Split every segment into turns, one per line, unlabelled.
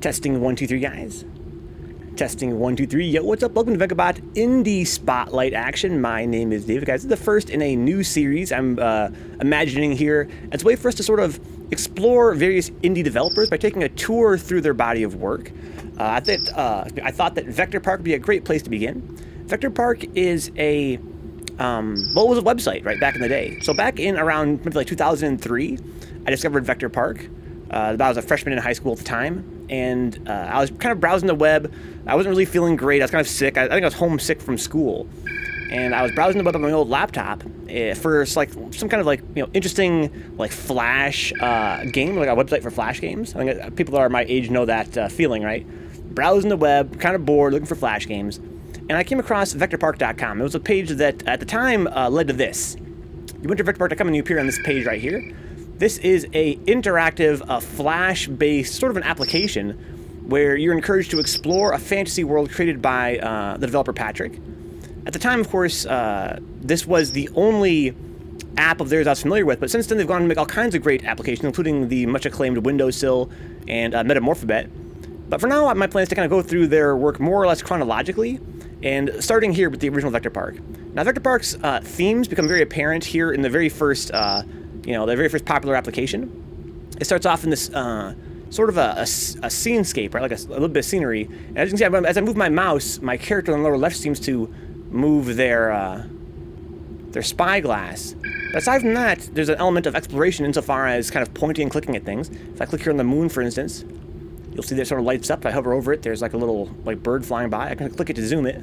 Testing 1 2 3 guys. Testing 1 2 3. Yo, what's up? Welcome to Vencabot Indie Spotlight Action. My name is David, guys. This is the first in a new series I'm imagining here. It's a way for us to sort of explore various indie developers by taking a tour through their body of work. I thought that Vectorpark would be a great place to begin. Vectorpark is a well, it was a website right back in the day. So back in around maybe like 2003, I discovered Vectorpark. I was a freshman in high school at the time, and I was kind of browsing the web. I wasn't really feeling great. I was kind of sick. I think I was homesick from school, and I was browsing the web on my old laptop for like some kind of like interesting like Flash game, like a website for Flash games. I think people that are my age know that feeling, right? Browsing the web, kind of bored, looking for Flash games, and I came across Vectorpark.com. It was a page that at the time led to this. You went to Vectorpark.com and you appear on this page right here. This is a interactive, Flash-based sort of an application where you're encouraged to explore a fantasy world created by the developer Patrick. At the time, of course, this was the only app of theirs I was familiar with, but since then they've gone on to make all kinds of great applications, including the much-acclaimed Windowsill and Metamorphobot. But for now, my plan is to kind of go through their work more or less chronologically, and starting here with the original Vectorpark. Now, Vectorpark's themes become very apparent here in the very first the very first popular application. It starts off in this sort of a scenescape, right? Like a little bit of scenery. And as you can see, as I move my mouse, my character on the lower left seems to move their spyglass. But aside from that, there's an element of exploration insofar as kind of pointing and clicking at things. If I click here on the moon, for instance, you'll see that it sort of lights up. If I hover over it, there's like a little like bird flying by. I can click it to zoom it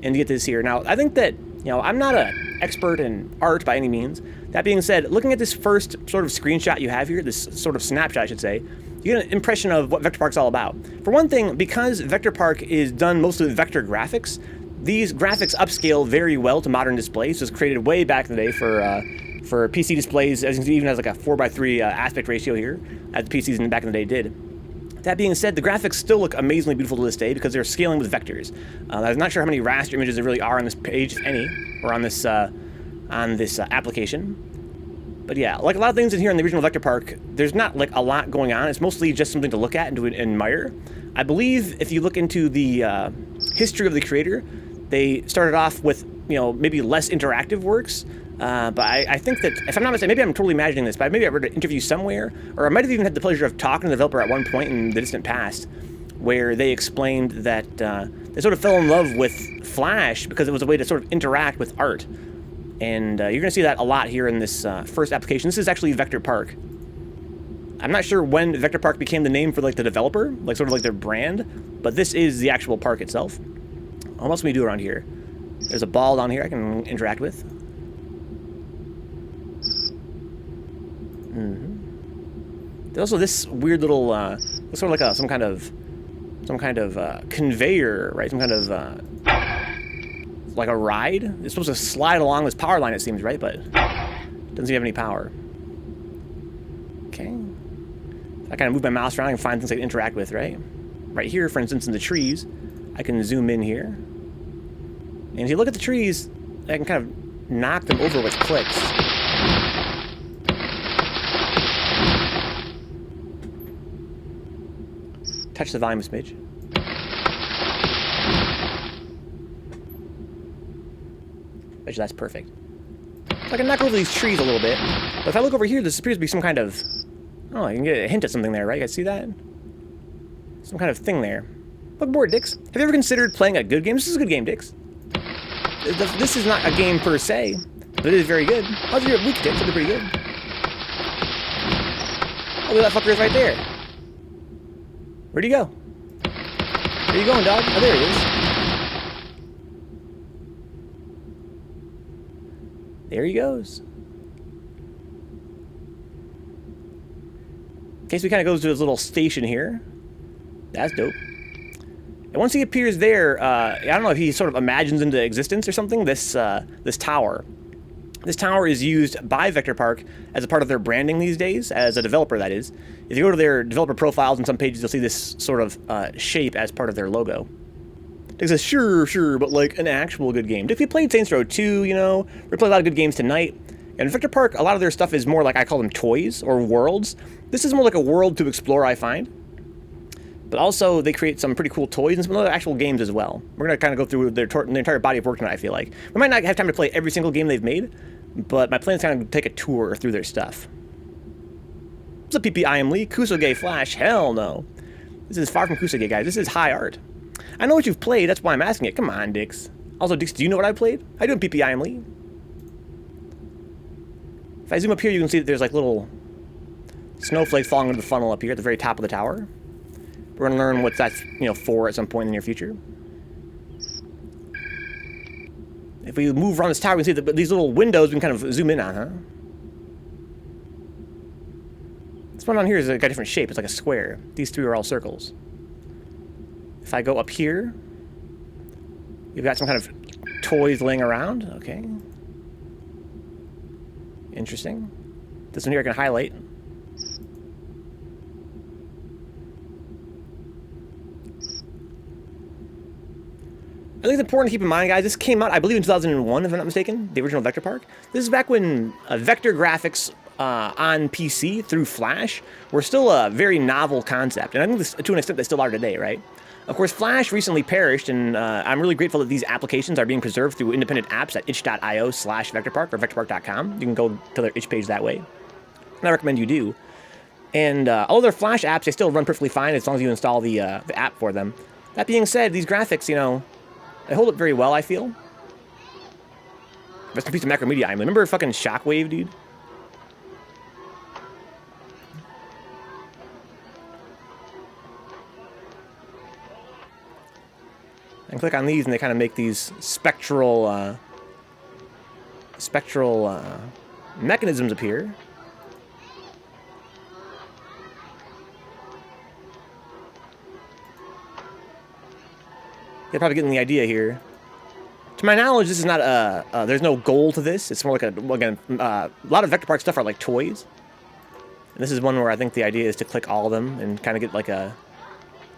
and get this here. Now, I think that I'm not an expert in art by any means. That being said, looking at this first sort of screenshot you have here, this sort of snapshot, I should say, you get an impression of what Vectorpark's all about. For one thing, because Vectorpark is done mostly with vector graphics, these graphics upscale very well to modern displays. It was created way back in the day for PC displays, as you can see, even has like a 4:3 aspect ratio here, as the PCs back in the day did. That being said, the graphics still look amazingly beautiful to this day because they're scaling with vectors. I'm not sure how many raster images there really are on this page, if any, or on this application. But yeah, like a lot of things in here in the original Vectorpark, there's not like a lot going on. It's mostly just something to look at and to admire. I believe if you look into the history of the creator, they started off with maybe less interactive works. But I think that, if I'm not mistaken, maybe I'm totally imagining this, but maybe I read an interview somewhere, or I might have even had the pleasure of talking to the developer at one point in the distant past, where they explained that they sort of fell in love with Flash because it was a way to sort of interact with art. And you're going to see that a lot here in this first application. This is actually Vectorpark. I'm not sure when Vectorpark became the name for like the developer, like sort of like their brand, but this is the actual park itself. What else can we do around here? There's a ball down here I can interact with. There's also this weird little, looks sort of like some kind of conveyor, right? Some kind of like a ride. It's supposed to slide along this power line, it seems, right? But it doesn't seem to have any power. Okay. I kind of move my mouse around and find things I can interact with, right? Right here, for instance, in the trees, I can zoom in here, and if you look at the trees, I can kind of knock them over with clicks. Touch the volume a smidge. Bet you that's perfect. So I can knock over these trees a little bit, but if I look over here, this appears to be some kind of... Oh, I can get a hint at something there, right? You guys see that? Some kind of thing there. Look bored, Dix. Have you ever considered playing a good game? This is a good game, Dix. This is not a game per se, but it is very good. How's your week, Dix? It'll be pretty good. Oh, look, that fucker is right there. Where'd he go? Where you going, dog? Oh, there he is. There he goes. Okay, so he kind of goes to his little station here. That's dope. And once he appears there, I don't know if he sort of imagines into existence or something, this tower. This tower is used by Vectorpark as a part of their branding these days, as a developer, that is. If you go to their developer profiles on some pages, you'll see this sort of shape as part of their logo. Dick says, sure, but like an actual good game. Dick, we played Saints Row 2, we played a lot of good games tonight. And Vectorpark, a lot of their stuff is more like, I call them toys or worlds. This is more like a world to explore, I find. But also, they create some pretty cool toys and some other actual games as well. We're going to kind of go through their entire body of work tonight, I feel like. We might not have time to play every single game they've made, but my plan is kind of take a tour through their stuff. What's up, PP I am Lee? Kusogay Flash? Hell no. This is far from Kusogay, guys. This is high art. I know what you've played, that's why I'm asking it. Come on, Dix. Also, Dix, do you know what I played? How you doing, PP I am Lee? If I zoom up here, you can see that there's like little snowflakes falling into the funnel up here at the very top of the tower. We're going to learn what that's, for at some point in the near future. If we move around this tower, we can see that these little windows we can kind of zoom in on, huh? This one on here is got a different shape. It's like a square. These three are all circles. If I go up here, you've got some kind of toys laying around. Okay. Interesting. This one here I can highlight. I think it's important to keep in mind, guys, this came out, I believe, in 2001, if I'm not mistaken, the original Vectorpark. This is back when vector graphics on PC through Flash were still a very novel concept. And I think this, to an extent, they still are today, right? Of course, Flash recently perished, and I'm really grateful that these applications are being preserved through independent apps at itch.io/Vectorpark or Vectorpark.com. You can go to their itch page that way. And I recommend you do. And all their Flash apps, they still run perfectly fine as long as you install the app for them. That being said, these graphics, they hold up very well, I feel. Rest in peace to Macromedia. I remember fucking Shockwave, dude. And click on these, and they kind of make these spectral mechanisms appear. You're probably getting the idea here. To my knowledge, this is not there's no goal to this. It's more like a lot of Vectorpark stuff are like toys. And this is one where I think the idea is to click all of them and kind of get like a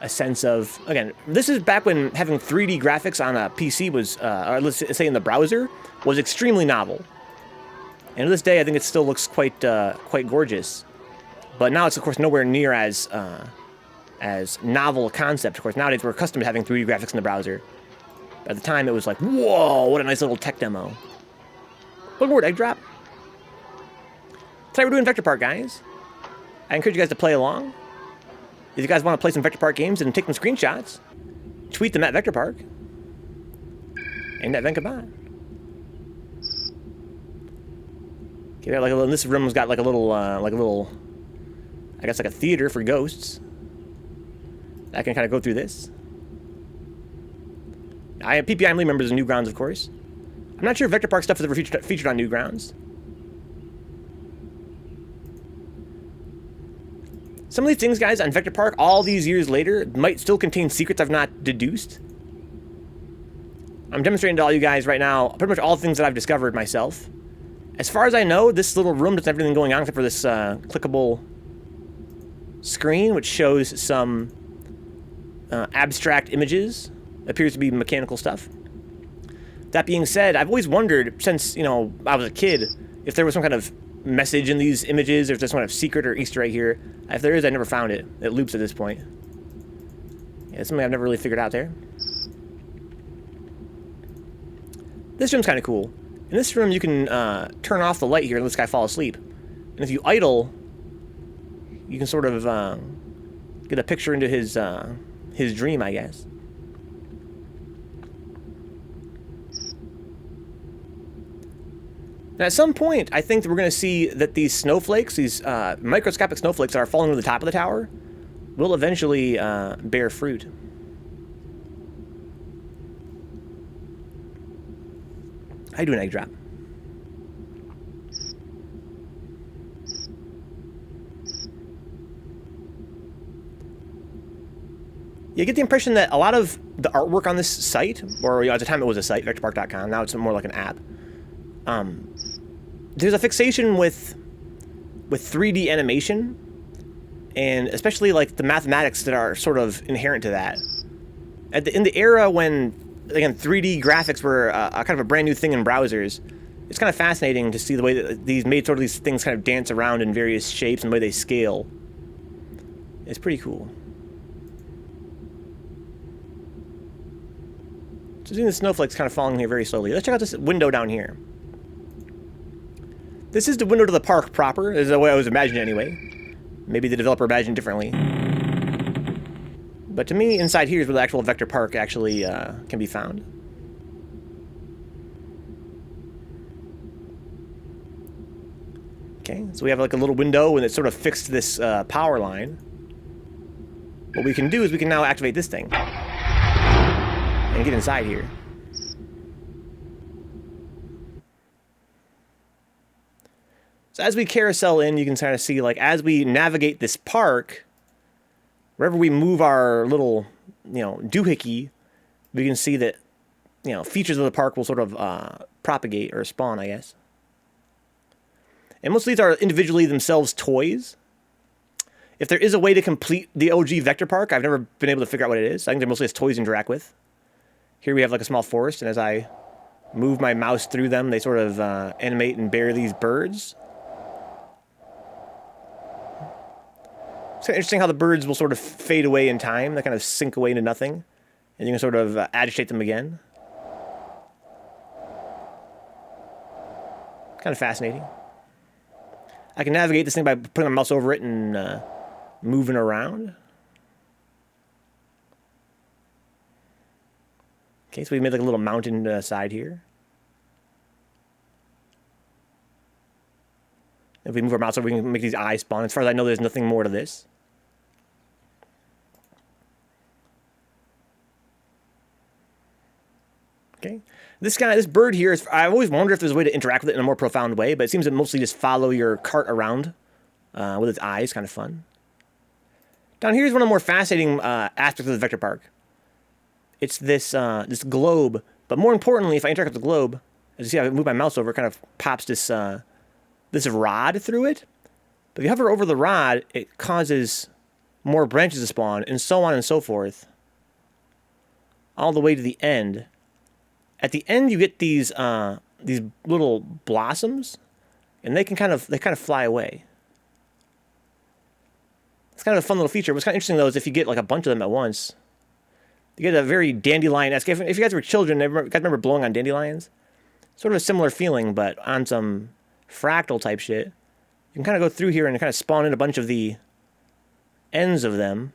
sense of, again, this is back when having 3D graphics on a PC was, or let's say in the browser, was extremely novel. And to this day, I think it still looks quite gorgeous. But now it's, of course, nowhere near as novel a concept. Of course, nowadays we're accustomed to having 3D graphics in the browser. At the time, it was like, whoa, what a nice little tech demo. Welcome aboard, Egg Drop. Today we're doing Vectorpark, guys. I encourage you guys to play along. If you guys want to play some Vectorpark games and take some screenshots, tweet them at Vectorpark and at Vencabot. Okay, like this room's got like a little, I guess like a theater for ghosts. I can kind of go through this. I have PPI members of Newgrounds, of course. I'm not sure if Vectorpark stuff is ever featured on Newgrounds. Some of these things, guys, on Vectorpark, all these years later, might still contain secrets I've not deduced. I'm demonstrating to all you guys right now pretty much all the things that I've discovered myself. As far as I know, this little room doesn't have anything going on except for this clickable screen, which shows some abstract images. Appears to be mechanical stuff. That being said, I've always wondered, since, I was a kid, if there was some kind of message in these images, or if there's some kind of secret or Easter egg here. If there is, I never found it. It loops at this point. Yeah, it's something I've never really figured out there. This room's kind of cool. In this room, you can turn off the light here and let this guy fall asleep. And if you idle, you can sort of get a picture into his dream, I guess. Now, at some point, I think that we're going to see that these snowflakes, these microscopic snowflakes that are falling to the top of the tower, will eventually bear fruit. How you doing, Egg Drop? You get the impression that a lot of the artwork on this site, or at the time it was a site, Vectorpark.com, now it's more like an app. There's a fixation with 3D animation, and especially like the mathematics that are sort of inherent to that. In the era when, again, 3D graphics were kind of a brand new thing in browsers, it's kind of fascinating to see the way that these things kind of dance around in various shapes and the way they scale. It's pretty cool. So seeing the snowflakes kind of falling here very slowly. Let's check out this window down here. This is the window to the park proper. This is the way I was imagining it anyway. Maybe the developer imagined it differently. But to me, inside here is where the actual Vectorpark actually can be found. Okay, so we have like a little window and it's sort of fixed to this power line. What we can do is we can now activate this thing and get inside here. So as we carousel in, you can kind of see, like, as we navigate this park, wherever we move our little, doohickey, we can see that, features of the park will sort of propagate or spawn, I guess. And most of these are individually themselves toys. If there is a way to complete the OG Vectorpark, I've never been able to figure out what it is. I think they're mostly just toys to interact with. Here we have like a small forest, and as I move my mouse through them, they sort of animate and bear these birds. It's kind of interesting how the birds will sort of fade away in time. They kind of sink away into nothing, and you can sort of agitate them again. Kind of fascinating. I can navigate this thing by putting my mouse over it and moving around. Okay, so we made like a little mountain side here. If we move our mouse over, we can make these eyes spawn. As far as I know, there's nothing more to this. Okay. This bird here, I've always wondered if there's a way to interact with it in a more profound way, but it seems to mostly just follow your cart around with its eyes. Kind of fun. Down here is one of the more fascinating aspects of the Vectorpark. It's this this globe, but more importantly, if I interact with the globe, as you see, I move my mouse over, it kind of pops this this rod through it. But if you hover over the rod, it causes more branches to spawn, and so on and so forth, all the way to the end. At the end, you get these little blossoms, and they kind of fly away. It's kind of a fun little feature. What's kind of interesting though is if you get like a bunch of them at once, you get a very dandelion-esque. If you guys were children, you guys remember blowing on dandelions? Sort of a similar feeling, but on some fractal type shit. You can kind of go through here and kind of spawn in a bunch of the ends of them,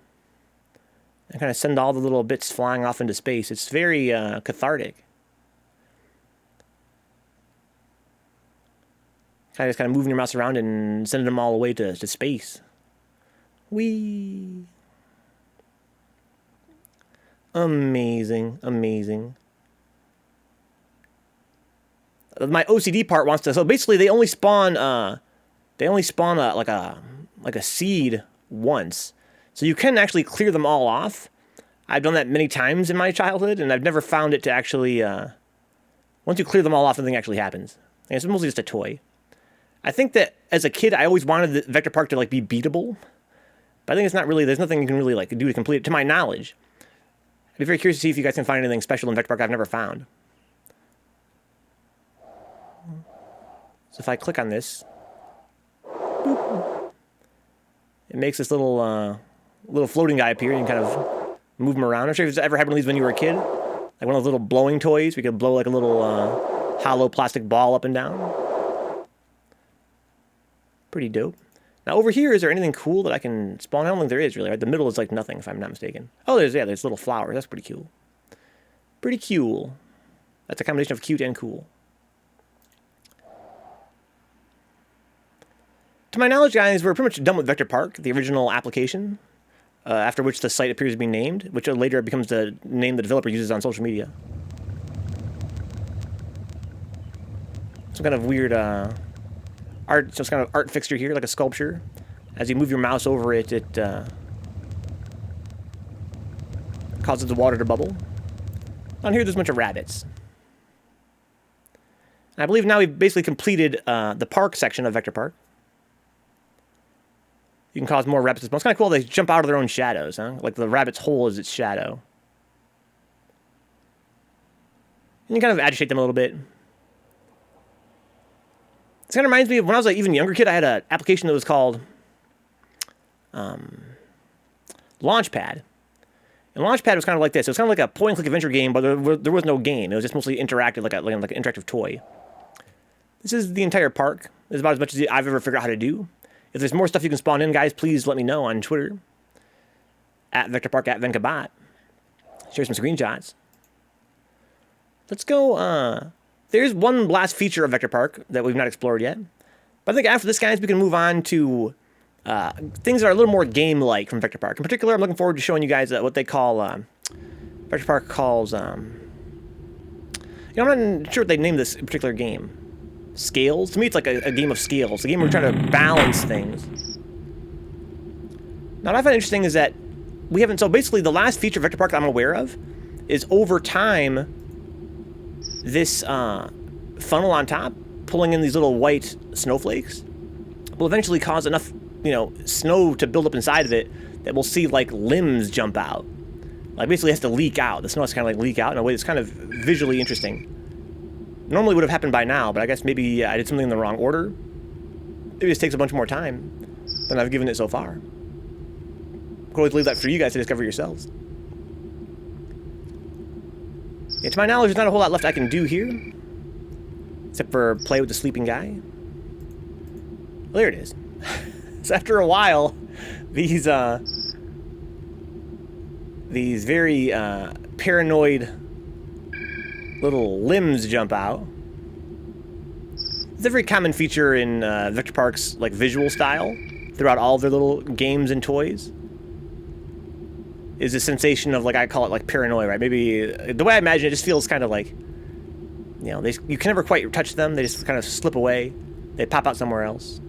and kind of send all the little bits flying off into space. It's very cathartic. Kind of moving your mouse around and sending them all away to space. Whee! Amazing, amazing. My OCD part wants to. So basically, they only spawn. Like a seed once. So you can actually clear them all off. I've done that many times in my childhood, and I've never found it to actually. Once you clear them all off, nothing actually happens. And it's mostly just a toy. I think that as a kid, I always wanted the Vectorpark to like be beatable, but I think it's not really. There's nothing you can really like do to complete it, to my knowledge. I'd be very curious to see if you guys can find anything special in Vectorpark I've never found. So if I click on this, boop, it makes this little floating guy appear. You can kind of move him around. I'm sure if it's ever happened to these when you were a kid, like one of those little blowing toys. We could blow like a little hollow plastic ball up and down. Pretty dope. Now over here, is there anything cool that I can spawn? I don't think there is really. Right? The middle is like nothing, if I'm not mistaken. Oh, there's little flowers. That's pretty cool. Pretty cool. That's a combination of cute and cool. To my knowledge, guys, we're pretty much done with Vectorpark, the original application, after which the site appears to be named, which later becomes the name the developer uses on social media. Some kind of weird some kind of art fixture here, like a sculpture. As you move your mouse over it, it causes the water to bubble. Down here, there's a bunch of rabbits. And I believe now we've basically completed the park section of Vectorpark. You can cause more rabbits to spawn. It's kind of cool. They jump out of their own shadows, huh? Like the rabbit's hole is its shadow. And you kind of agitate them a little bit. This kind of reminds me of when I was an even younger kid. I had an application that was called Launchpad. And Launchpad was kind of like this. It was kind of like a point-and-click adventure game, but there was no game. It was just mostly interactive, like an interactive toy. This is the entire park. This is about as much as I've ever figured out how to do. If there's more stuff you can spawn in, guys, please let me know on Twitter. At Vectorpark, at Vencabot. Share some screenshots. Let's go, there's one last feature of Vectorpark that we've not explored yet. But I think after this, guys, we can move on to things that are a little more game-like from Vectorpark. In particular, I'm looking forward to showing you guys what they call, Vectorpark calls, I'm not sure what they named this particular game. Scales? To me, it's like a game of scales. A game where we're trying to balance things. Now, what I find interesting is that we haven't... So, basically, the last feature of Vectorpark that I'm aware of is over time, this funnel on top, pulling in these little white snowflakes, will eventually cause enough, snow to build up inside of it that we'll see, like, limbs jump out. Like, basically, it has to leak out. The snow has to kind of, like, leak out in a way that's kind of visually interesting. Normally would have happened by now, but I guess maybe I did something in the wrong order. Maybe this takes a bunch more time than I've given it so far. I'll always leave that for you guys to discover yourselves. Yeah, to my knowledge, there's not a whole lot left I can do here. Except for play with the sleeping guy. Well, there it is. So after a while, these very paranoid little limbs jump out. It's a very common feature in Vectorpark's like visual style throughout all of their little games and toys. Is a sensation of, like, I call it like paranoia, right? Maybe the way I imagine it just feels kind of like, you can never quite touch them. They just kind of slip away. They pop out somewhere else.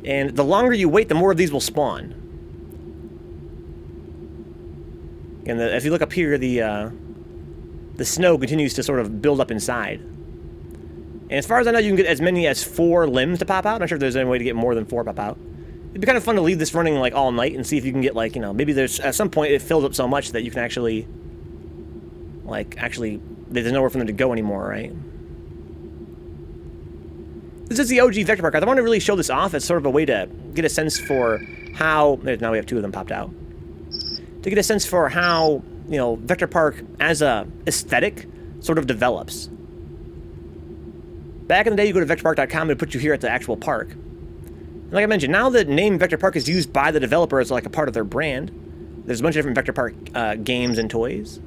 And the longer you wait, the more of these will spawn. And if you look up here, the snow continues to sort of build up inside. And as far as I know, you can get as many as 4 limbs to pop out. I'm not sure if there's any way to get more than 4 pop out. It'd be kind of fun to leave this running, like, all night and see if you can get, like, maybe there's, at some point, it fills up so much that you can actually, there's nowhere for them to go anymore, right? This is the OG Vectorpark. I want to really show this off as sort of a way to get a sense for how, now we have 2 of them popped out, to get a sense for how, Vectorpark as a aesthetic sort of develops. Back in the day, you go to vectorpark.com and it puts you here at the actual park. Like I mentioned, now the name Vectorpark is used by the developer as like a part of their brand. There's a bunch of different Vectorpark games and toys.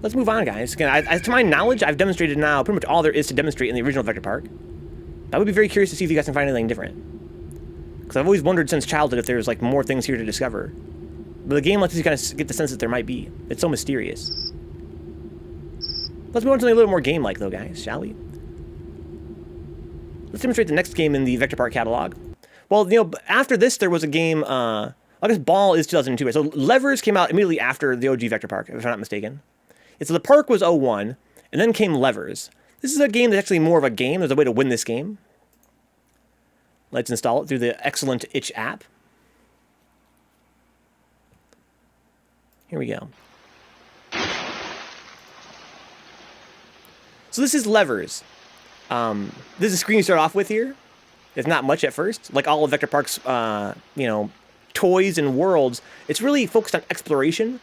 Let's move on, guys. Again, to my knowledge, I've demonstrated now pretty much all there is to demonstrate in the original Vectorpark. I would be very curious to see if you guys can find anything different. Because I've always wondered since childhood if there's like more things here to discover. But a game like this, you kind of get the sense that there might be. It's so mysterious. Let's move on to something a little more game-like, though, guys, shall we? Let's demonstrate the next game in the Vectorpark catalog. Well, after this, there was a game, I guess Ball is 2002, right? So Levers came out immediately after the OG Vectorpark, if I'm not mistaken. And so the park was 01, and then came Levers. This is a game that's actually more of a game. There's a way to win this game. Let's install it through the excellent Itch app. Here we go. So this is Levers. This is the screen you start off with here. It's not much at first. Like all of Vectorpark's, toys and worlds, it's really focused on exploration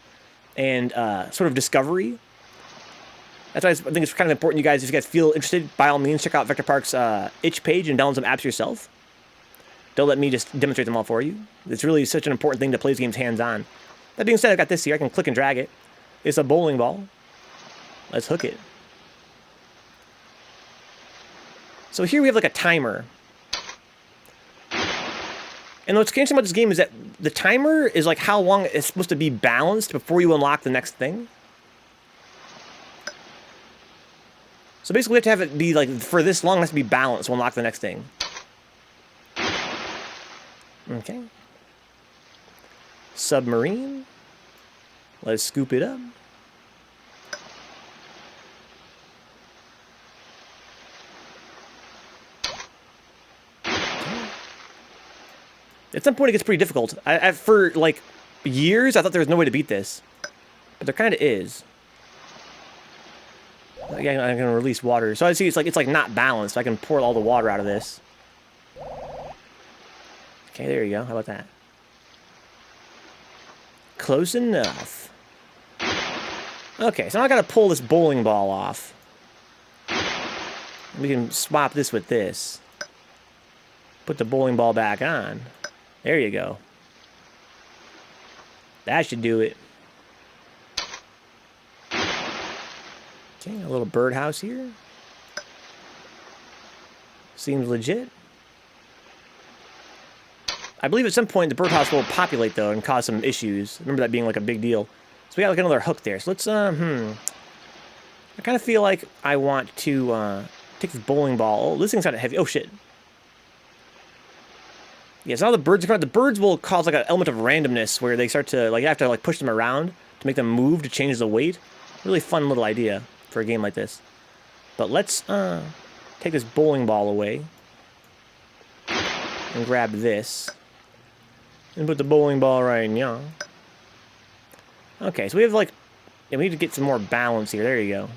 and sort of discovery. That's why I think it's kind of important, you guys, if you guys feel interested, by all means, check out Vectorpark's Itch page and download some apps yourself. Don't let me just demonstrate them all for you. It's really such an important thing to play these games hands-on. That being said, I've got this here. I can click and drag it. It's a bowling ball. Let's hook it. So here we have like a timer. And what's interesting about this game is that the timer is like how long it's supposed to be balanced before you unlock the next thing. So basically we have to have it be like, for this long it has to be balanced to unlock the next thing. Okay. Submarine. Let's scoop it up. At some point, it gets pretty difficult. For, like, years, I thought there was no way to beat this. But there kind of is. Again, I'm going to release water. So I see it's like not balanced. I can pour all the water out of this. Okay, there you go. How about that? Close enough. Okay, so now I gotta pull this bowling ball off. We can swap this with this. Put the bowling ball back on. There you go. That should do it. Okay, a little birdhouse here. Seems legit. I believe at some point the birdhouse will populate, though, and cause some issues. I remember that being, like, a big deal. So we got, like, another hook there. So let's, I kind of feel like I want to, take this bowling ball. Oh, this thing's kind of heavy. Oh, shit. Yeah, so now the birds are coming out. The birds will cause, like, an element of randomness where they start to, like, you have to, like, push them around to make them move to change the weight. Really fun little idea for a game like this. But let's, take this bowling ball away. And grab this. And put the bowling ball right in here. Okay, so we have, like... Yeah, we need to get some more balance here. There you go.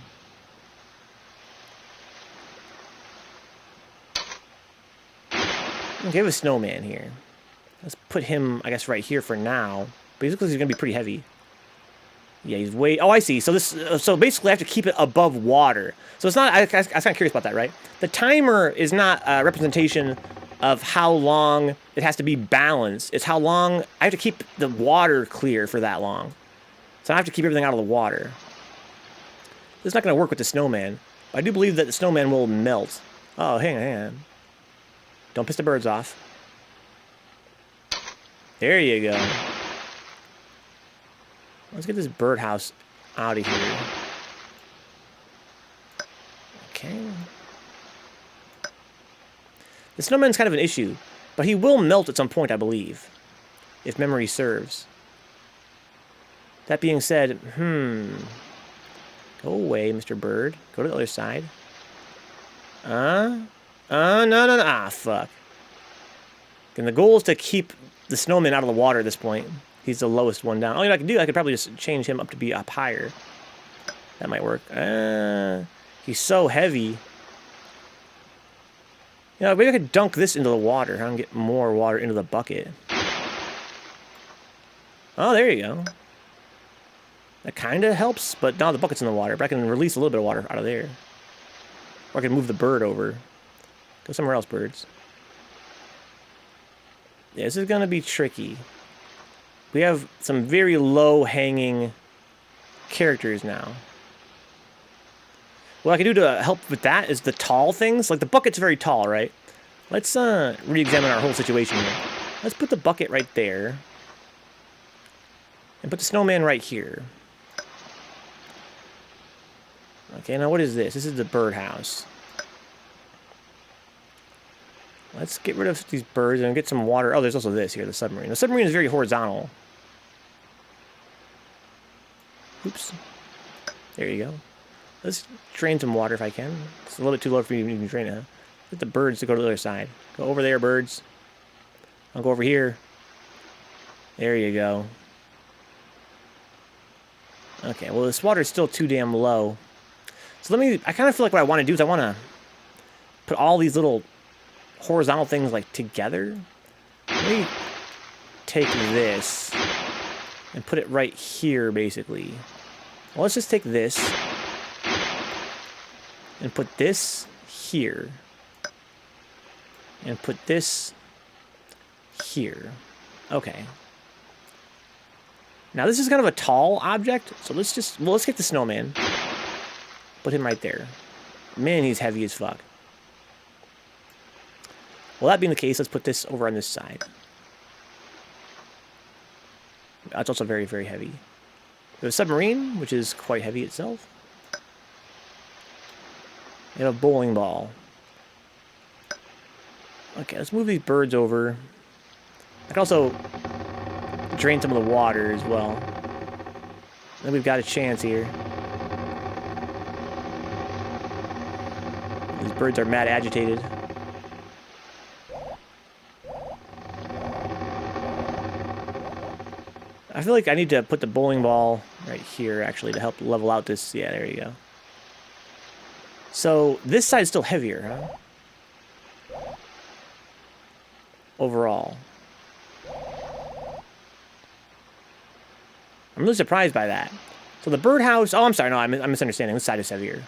Okay, we have a snowman here. Let's put him, I guess, right here for now. But he looks like he's going to be pretty heavy. Yeah, he's way... Oh, I see. So this... So basically, I have to keep it above water. So it's not... I was kind of curious about that, right? The timer is not a representation of how long it has to be balanced. It's how long... I have to keep the water clear for that long. So I have to keep everything out of the water. This is not going to work with the snowman. But I do believe that the snowman will melt. Oh, hang on. Don't piss the birds off. There you go. Let's get this birdhouse out of here. Okay. The snowman's kind of an issue, but he will melt at some point, I believe, if memory serves. That being said, go away, Mr. Bird. Go to the other side. No. Ah, fuck. And the goal is to keep the snowman out of the water at this point. He's the lowest one down. Oh, you know what I could do? I could probably just change him up to be up higher. That might work. He's so heavy. You know, maybe I could dunk this into the water and get more water into the bucket. Oh, there you go. That kind of helps, but now the bucket's in the water. But I can release a little bit of water out of there. Or I can move the bird over. Go somewhere else, birds. Yeah, this is going to be tricky. We have some very low-hanging characters now. What I can do to help with that is the tall things. Like, the bucket's very tall, right? Let's re-examine our whole situation here. Let's put the bucket right there. And put the snowman right here. Okay, now what is this? This is the birdhouse. Let's get rid of these birds and get some water. Oh, there's also this here, the submarine. The submarine is very horizontal. Oops. There you go. Let's drain some water if I can. It's a little bit too low for me to even drain it, huh? Get the birds to go to the other side. Go over there, birds. I'll go over here. There you go. Okay, well, this water is still too damn low. So I kind of feel like what I want to do is I want to put all these little horizontal things, like, together. Let me take this and put it right here, basically. Well, let's just take this and put this here. And put this here. Okay. Now, this is kind of a tall object, so let's get the snowman. Put him right there. Man, he's heavy as fuck. Well, that being the case, let's put this over on this side. It's also very, very heavy. We have a submarine, which is quite heavy itself. We have a bowling ball. Okay, let's move these birds over. I can also drain some of the water as well. Then we've got a chance here. These birds are mad agitated. I feel like I need to put the bowling ball right here, actually, to help level out this. Yeah, there you go. So, this side is still heavier, huh? Overall. I'm really surprised by that. So the birdhouse... Oh, I'm sorry. No, I'm misunderstanding. This side is heavier.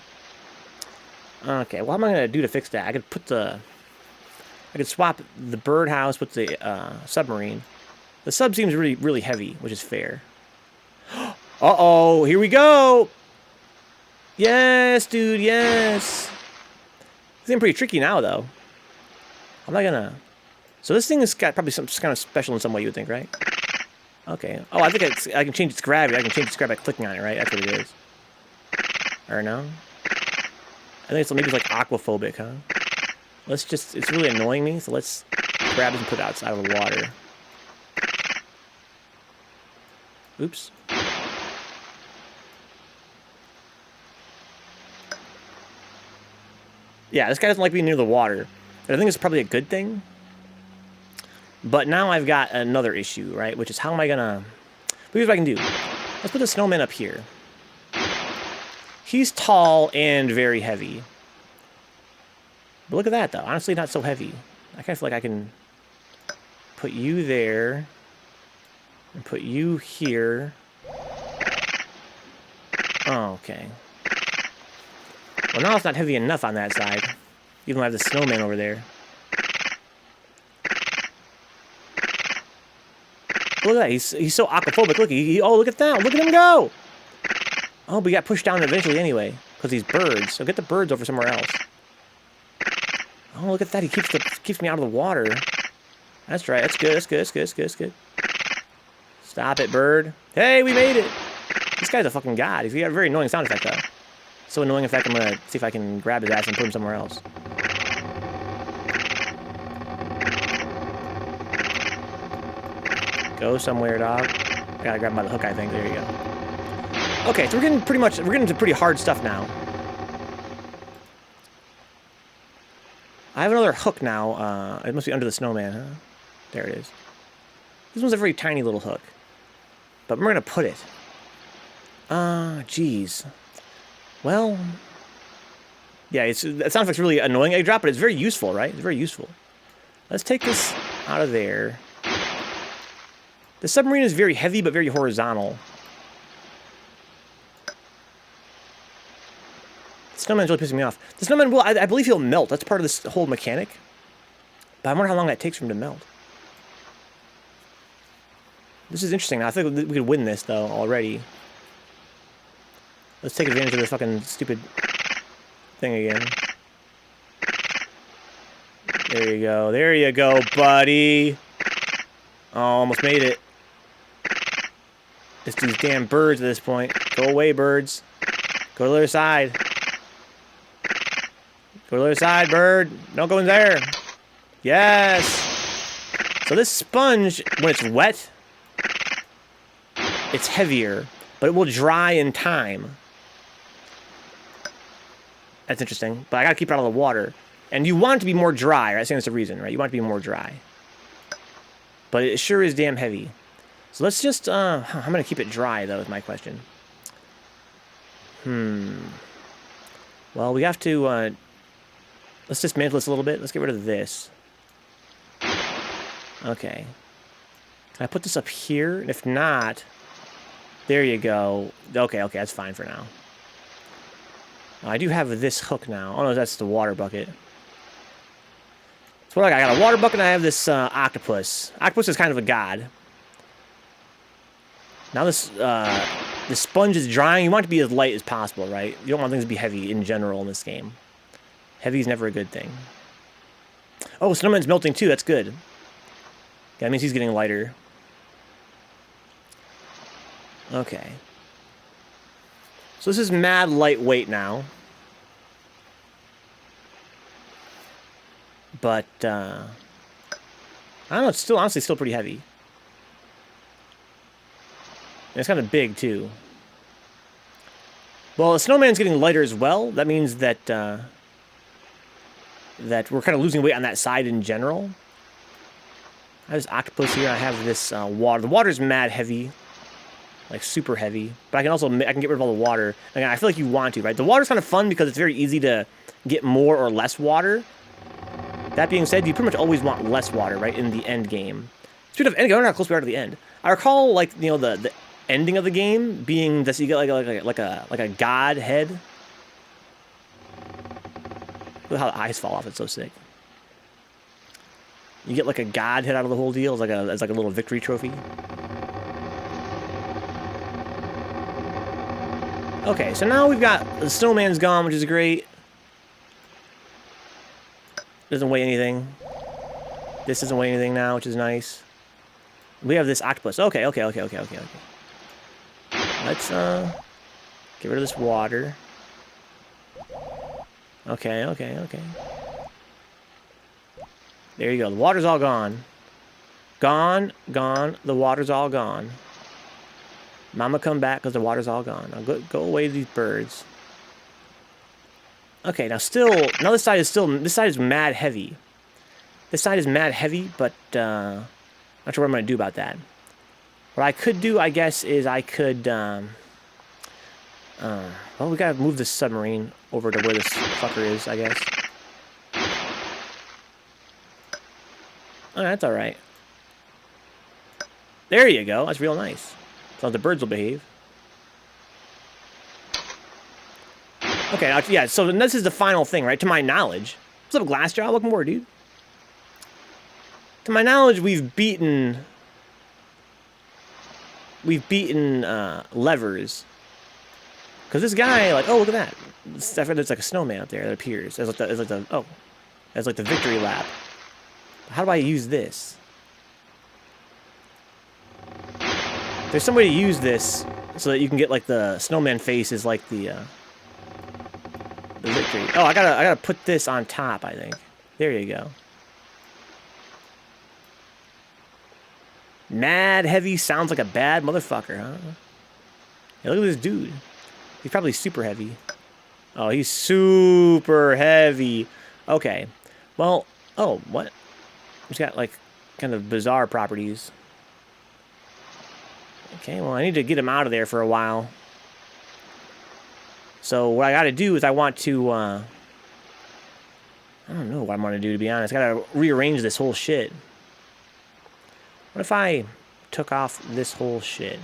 Okay, what am I going to do to fix that? I could put the... I could swap the birdhouse with the submarine. The sub seems really, really heavy, which is fair. Uh-oh, here we go! Yes, dude, yes! It's getting pretty tricky now, though. How am I gonna... So this thing has got probably some kind of special in some way, you would think, right? Okay. Oh, I think I can change its gravity. I can change its gravity by clicking on it, right? That's what it is. Or no? I think it's maybe it's like aquaphobic, huh? Let's just... It's really annoying me, so let's grab it and put it outside of the water. Oops. Yeah, this guy doesn't like being near the water. But I think it's probably a good thing. But now I've got another issue, right? Which is how am I gonna... Here's what I can do. Let's put the snowman up here. He's tall and very heavy. But look at that, though. Honestly, not so heavy. I kind of feel like I can put you there. And put you here. Oh, okay. Well, now it's not heavy enough on that side. Even though I have the snowman over there. Look at that. He's so aquaphobic. Look, oh, look at that. Look at him go. Oh, but he got pushed down eventually anyway. Because he's birds. So get the birds over somewhere else. Oh, look at that. He keeps me out of the water. That's right. That's good. That's good. That's good. That's good. That's good. Stop it, bird. Hey, we made it. This guy's a fucking god. He's got a very annoying sound effect, though. So annoying effect, I'm going to see if I can grab his ass and put him somewhere else. Go somewhere, dog. I gotta grab him by the hook, I think. There you go. Okay, so we're getting into pretty hard stuff now. I have another hook now. It must be under the snowman, huh? There it is. This one's a very tiny little hook. But we're gonna put it. Geez. Well, yeah, that sound effect's really annoying, egg drop, but it's very useful, right? It's very useful. Let's take this out of there. The submarine is very heavy, but very horizontal. The snowman's really pissing me off. The snowman will, I believe he'll melt. That's part of this whole mechanic. But I wonder how long that takes for him to melt. This is interesting. I think we could win this, though, already. Let's take advantage of this fucking stupid thing again. There you go. There you go, buddy. Oh, almost made it. It's these damn birds at this point. Go away, birds. Go to the other side. Go to the other side, bird. Don't go in there. Yes. So this sponge, when it's wet, it's heavier, but it will dry in time. That's interesting. But I gotta keep it out of the water. And you want it to be more dry, right? I think that's the reason, right? You want it to be more dry. But it sure is damn heavy. So let's just, I'm gonna keep it dry, though, is my question. Well, we have to, let's dismantle this a little bit. Let's get rid of this. Okay. Can I put this up here? And if not, there you go. Okay, that's fine for now. I do have this hook now. Oh, no, that's the water bucket. So what I got a water bucket and I have this octopus. Octopus is kind of a god. Now this the sponge is drying. You want it to be as light as possible, right? You don't want things to be heavy in general in this game. Heavy is never a good thing. Oh, snowman's melting too. That's good. That means he's getting lighter. Okay. So this is mad lightweight now. But, I don't know, it's still, honestly, still pretty heavy. And it's kind of big, too. Well, the snowman's getting lighter as well. That means that, that we're kind of losing weight on that side in general. I have this octopus here. I have this water. The water's mad heavy. Like, super heavy. But I can also, I can get rid of all the water. Again, I feel like you want to, right? The water's kind of fun because it's very easy to get more or less water. That being said, you pretty much always want less water, right, in the end game. Speaking of end game, I wonder how close we are to the end. I recall, like, you know, ending of the game being that you get like a god head. Look how the eyes fall off. It's so sick. You get like a god head out of the whole deal. It's like a little victory trophy. Okay, so now we've got the snowman's gone, which is great. Doesn't weigh anything. This doesn't weigh anything now, which is nice. We have this octopus. Okay. Let's get rid of this water. Okay. There you go. The water's all gone. Gone. The water's all gone. Mama, come back because the water's all gone. Now go away, these birds. Okay, now this side is mad heavy. This side is mad heavy, but not sure what I'm gonna do about that. What I could do, I guess, is I could well, we gotta move this submarine over to where this fucker is, I guess. Oh, that's alright. There you go. That's real nice. So the birds will behave. Okay, now, yeah, so this is the final thing, right? To my knowledge. What's up, Glassjaw? Welcome more, dude. To my knowledge, we've beaten levers. Because this guy, like, oh, look at that. There's like a snowman up there that appears. There's like the victory lap. How do I use this? There's some way to use this so that you can get like the snowman face is like the victory. Oh, I gotta put this on top, I think. There you go. Mad heavy sounds like a bad motherfucker, huh? Hey, look at this dude. He's probably super heavy. Oh, he's super heavy. Okay. Well, oh, what? He's got like kind of bizarre properties. Okay, well, I need to get him out of there for a while. So what I gotta do is I want to, I don't know what I'm gonna do, to be honest. I gotta rearrange this whole shit. What if I took off this whole shit?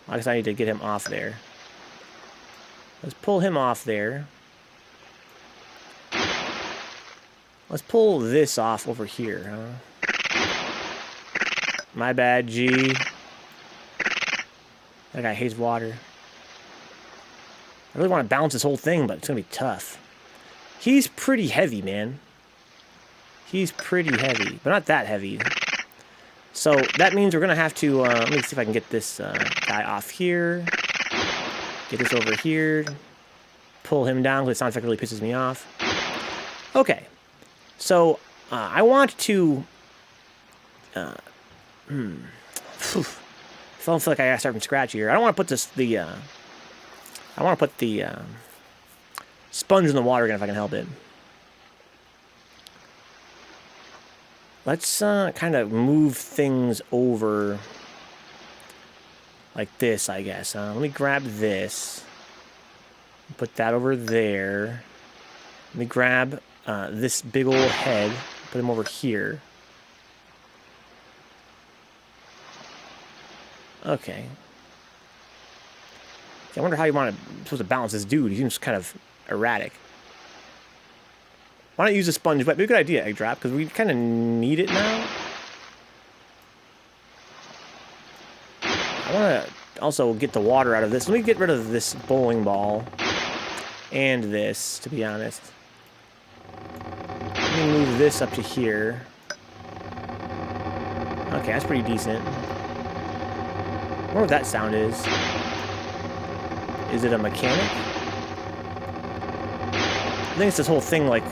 I guess I need to get him off there. Let's pull him off there. Let's pull this off over here, huh? My bad, G. That guy hates water. I really want to balance this whole thing, but it's going to be tough. He's pretty heavy, man. He's pretty heavy, but not that heavy. So that means we're going to have to... let me see if I can get this guy off here. Get this over here. Pull him down, because the sound effect really pisses me off. Okay. So, I want to... I don't feel like I gotta start from scratch here. I don't want to put I want to put the sponge in the water again if I can help it. Let's kind of move things over like this, I guess. Let me grab this. Put that over there. Let me grab this big old head. Put him over here. Okay. I wonder how you supposed to balance this dude. He seems kind of erratic. Why not use a sponge? But be a good idea, Egg Drop, because we kind of need it now. I want to also get the water out of this. Let me get rid of this bowling ball and this, to be honest. Let me move this up to here. Okay, that's pretty decent. I wonder what that sound is. Is it a mechanic? I think it's this whole thing like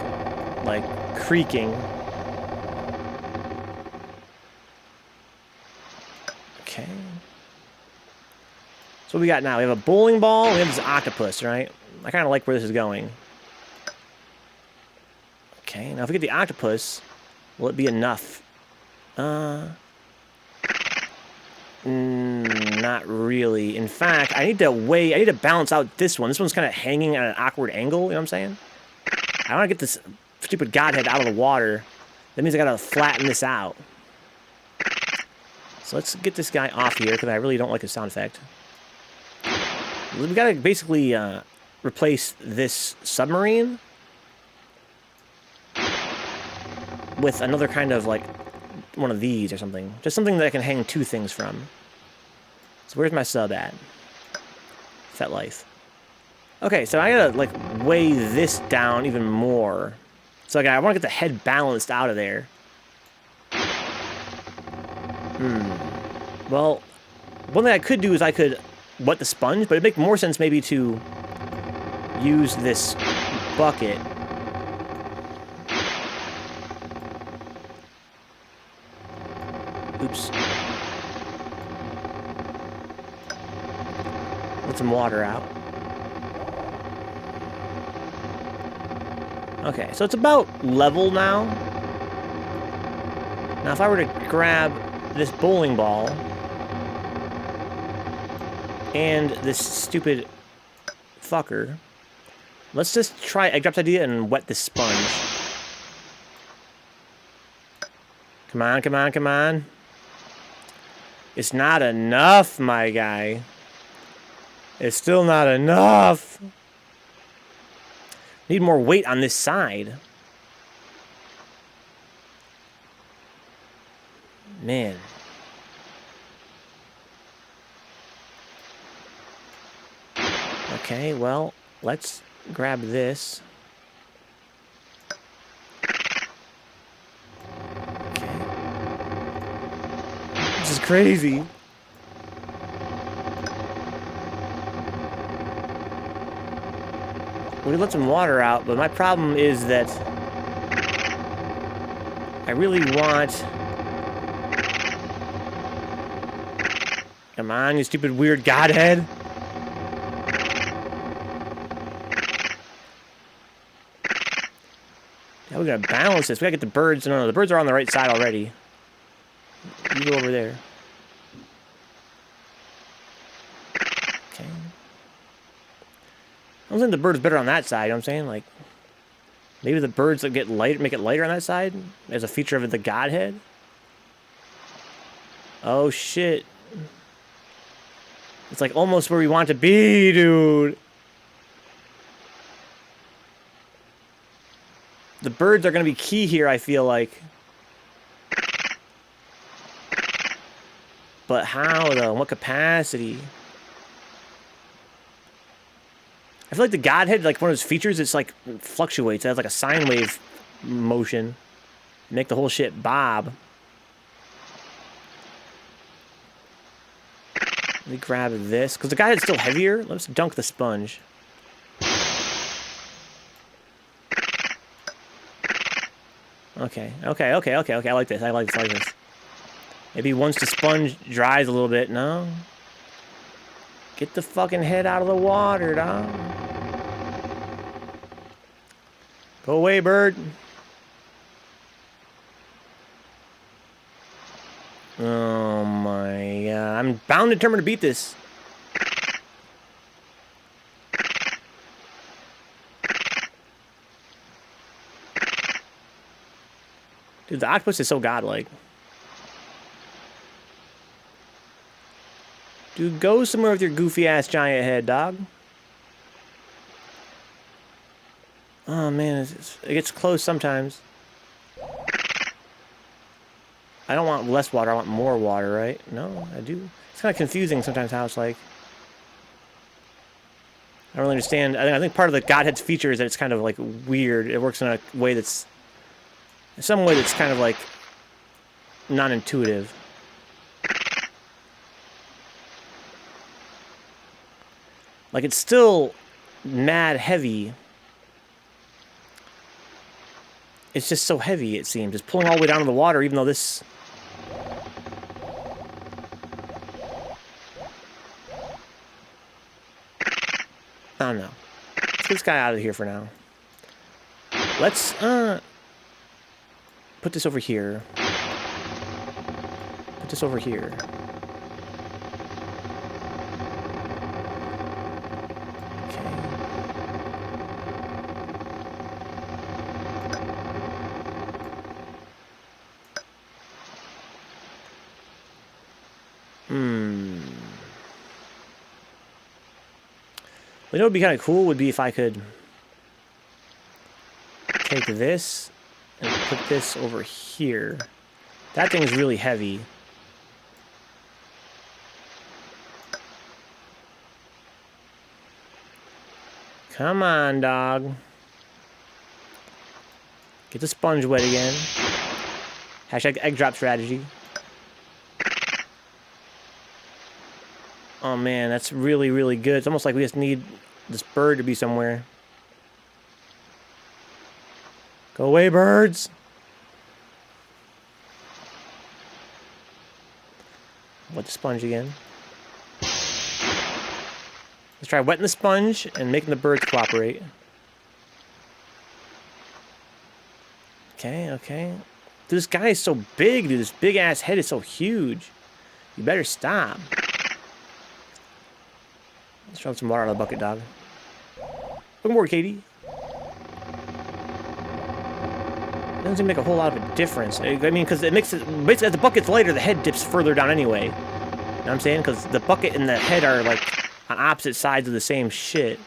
creaking. Okay. So what we got now? We have a bowling ball, we have this octopus, right? I kind of like where this is going. Okay, now if we get the octopus, will it be enough? Not really. In fact, I need to balance out this one. This one's kind of hanging at an awkward angle, you know what I'm saying? I want to get this stupid godhead out of the water. That means I gotta flatten this out. So let's get this guy off here, because I really don't like his sound effect. We gotta basically replace this submarine with another kind of, like, one of these or something. Just something that I can hang two things from. So where's my sub at? Fet life. Okay, so I gotta, like, weigh this down even more. So, like, I want to get the head balanced out of there. Well, one thing I could do is I could wet the sponge, but it'd make more sense maybe to use this bucket. Oops. Let some water out. Okay, so it's about level now. Now, if I were to grab this bowling ball and this stupid fucker, let's just try egg drops idea and wet this sponge. Come on, come on, come on. It's not enough, my guy. It's still not enough. Need more weight on this side. Man. Okay, well, let's grab this. Okay. This is crazy. We let some water out, but my problem is that I really want... Come on, you stupid weird godhead. Now we gotta balance this. We gotta get the birds. No, the birds are on the right side already. You go over there. Okay. I don't think the bird's better on that side, you know what I'm saying? Like, maybe the birds that get light make it lighter on that side as a feature of the godhead. Oh shit. It's like almost where we want to be, dude. The birds are going to be key here, I feel like. But how, though? In what capacity? I feel like the Godhead, like one of those features, it's like fluctuates. It has like a sine wave motion. Make the whole shit bob. Let me grab this, because the Godhead's still heavier. Let's dunk the sponge. Okay. I like this. I like this. Maybe once the sponge dries a little bit. No. Get the fucking head out of the water, dog. Go away, bird. Oh my god. I'm bound and determined to beat this. Dude, the octopus is so godlike. Dude, go somewhere with your goofy-ass giant head, dog. Oh, man, it gets close sometimes. I don't want less water, I want more water, right? No, I do. It's kind of confusing sometimes how it's like. I don't really understand. I think part of the Godhead's feature is that it's kind of, like, weird. It works in a way that's... some way that's kind of, like, non-intuitive. Like, it's still mad heavy. It's just so heavy, it seems. It's pulling all the way down to the water, even though this... I don't know. Let's get this guy out of here for now. Let's, put this over here. Put this over here. You know what would be kind of cool would be if I could take this and put this over here. That thing's really heavy. Come on, dog. Get the sponge wet again. Hashtag egg drop strategy. Oh man, that's really, really good. It's almost like we just need this bird to be somewhere. Go away, birds! Wet the sponge again. Let's try wetting the sponge and making the birds cooperate. Okay, okay. Dude, this guy is so big, dude. This big-ass head is so huge. You better stop. Let's throw some water on the bucket, dog. Good work, Katie. It doesn't make a whole lot of a difference. I mean, because it makes it... Basically, as the bucket's lighter, the head dips further down anyway. You know what I'm saying? Because the bucket and the head are, like, on opposite sides of the same shit.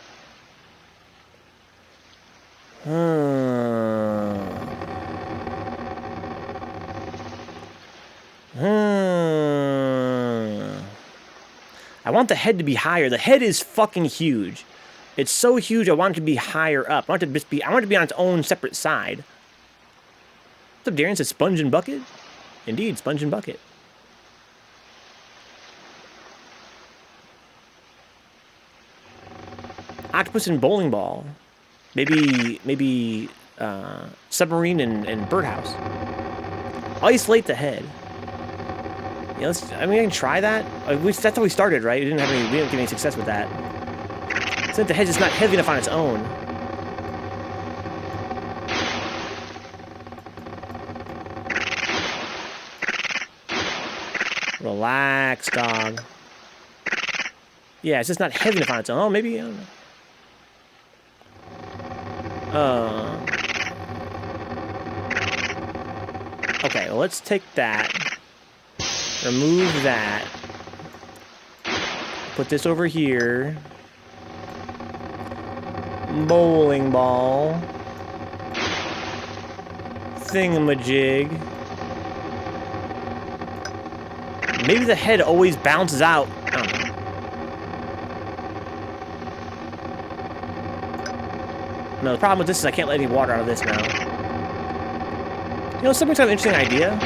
I want the head to be higher. The head is fucking huge. It's so huge, I want it to be higher up. I want it to be on its own separate side. What's up, Darren? It says sponge and bucket? Indeed, sponge and bucket. Octopus and bowling ball. Maybe submarine and birdhouse. Isolate the head. Yeah, I mean, I can try that. That's how we started, right? We didn't get any success with that. Since the head's just not heavy enough on its own. Relax, dog. Yeah, it's just not heavy enough on its own. Oh, maybe, I don't know. Okay, well, let's take that. Remove that. Put this over here. Bowling ball. Thingamajig. Maybe the head always bounces out. I don't know. No, the problem with this is I can't let any water out of this now. You know, somebody's got an interesting idea.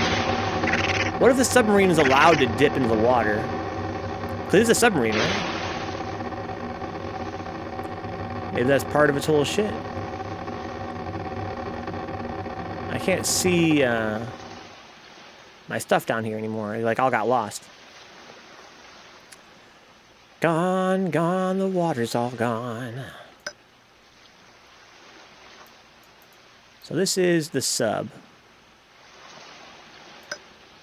What if the submarine is allowed to dip into the water? Because it's a submarine, right? Maybe that's part of its whole shit. I can't see my stuff down here anymore. Like, all got lost. Gone, gone, the water's all gone. So this is the sub.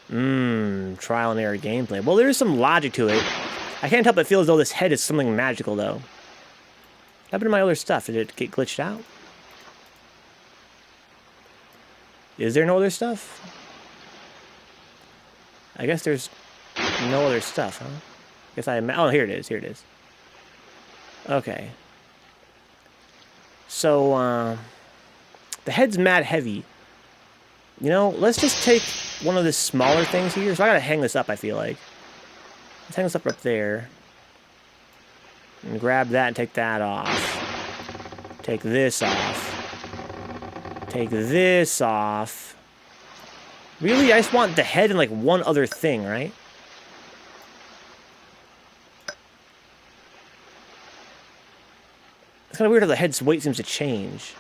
Trial and error gameplay. Well, there is some logic to it. I can't help but feel as though this head is something magical, though. What happened to my other stuff? Did it get glitched out? Is there no other stuff? I guess there's no other stuff, huh? Oh, here it is. Here it is. Okay. So, the head's mad heavy. You know, let's just take one of the smaller things here. So I gotta hang this up, I feel like. Let's hang this up there. And grab that and take that off. Take this off. Take this off. Really? I just want the head and like one other thing, right? It's kind of weird how the head's weight seems to change.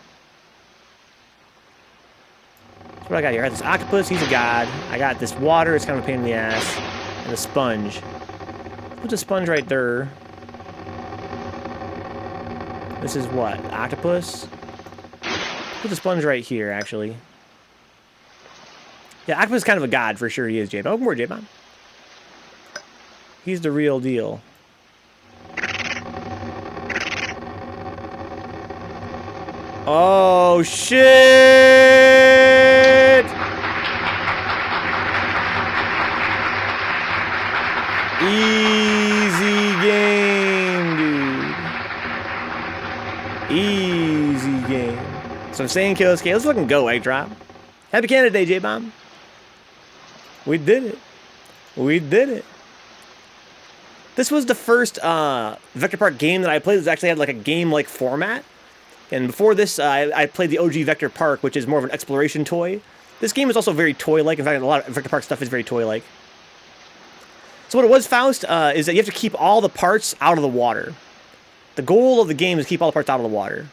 That's what I got here. I got this octopus, he's a god. I got this water, it's kind of a pain in the ass. And a sponge. Put the sponge right there. This is what? Octopus? Put the sponge right here, actually. Yeah, Octopus is kind of a god, for sure he is, J-Bomb. Open word, J-Bomb. He's the real deal. Oh, shit! Easy game, dude. Easy game. So I'm saying Kyosuke. Let's fucking go, Egg Drop. Happy Canada Day, J-Bomb. We did it. We did it. This was the first Vectorpark game that I played that actually had like a game-like format. And before this, I played the OG Vectorpark, which is more of an exploration toy. This game is also very toy-like. In fact, a lot of Vectorpark stuff is very toy-like. So what it was, Faust, is that you have to keep all the parts out of the water. The goal of the game is to keep all the parts out of the water.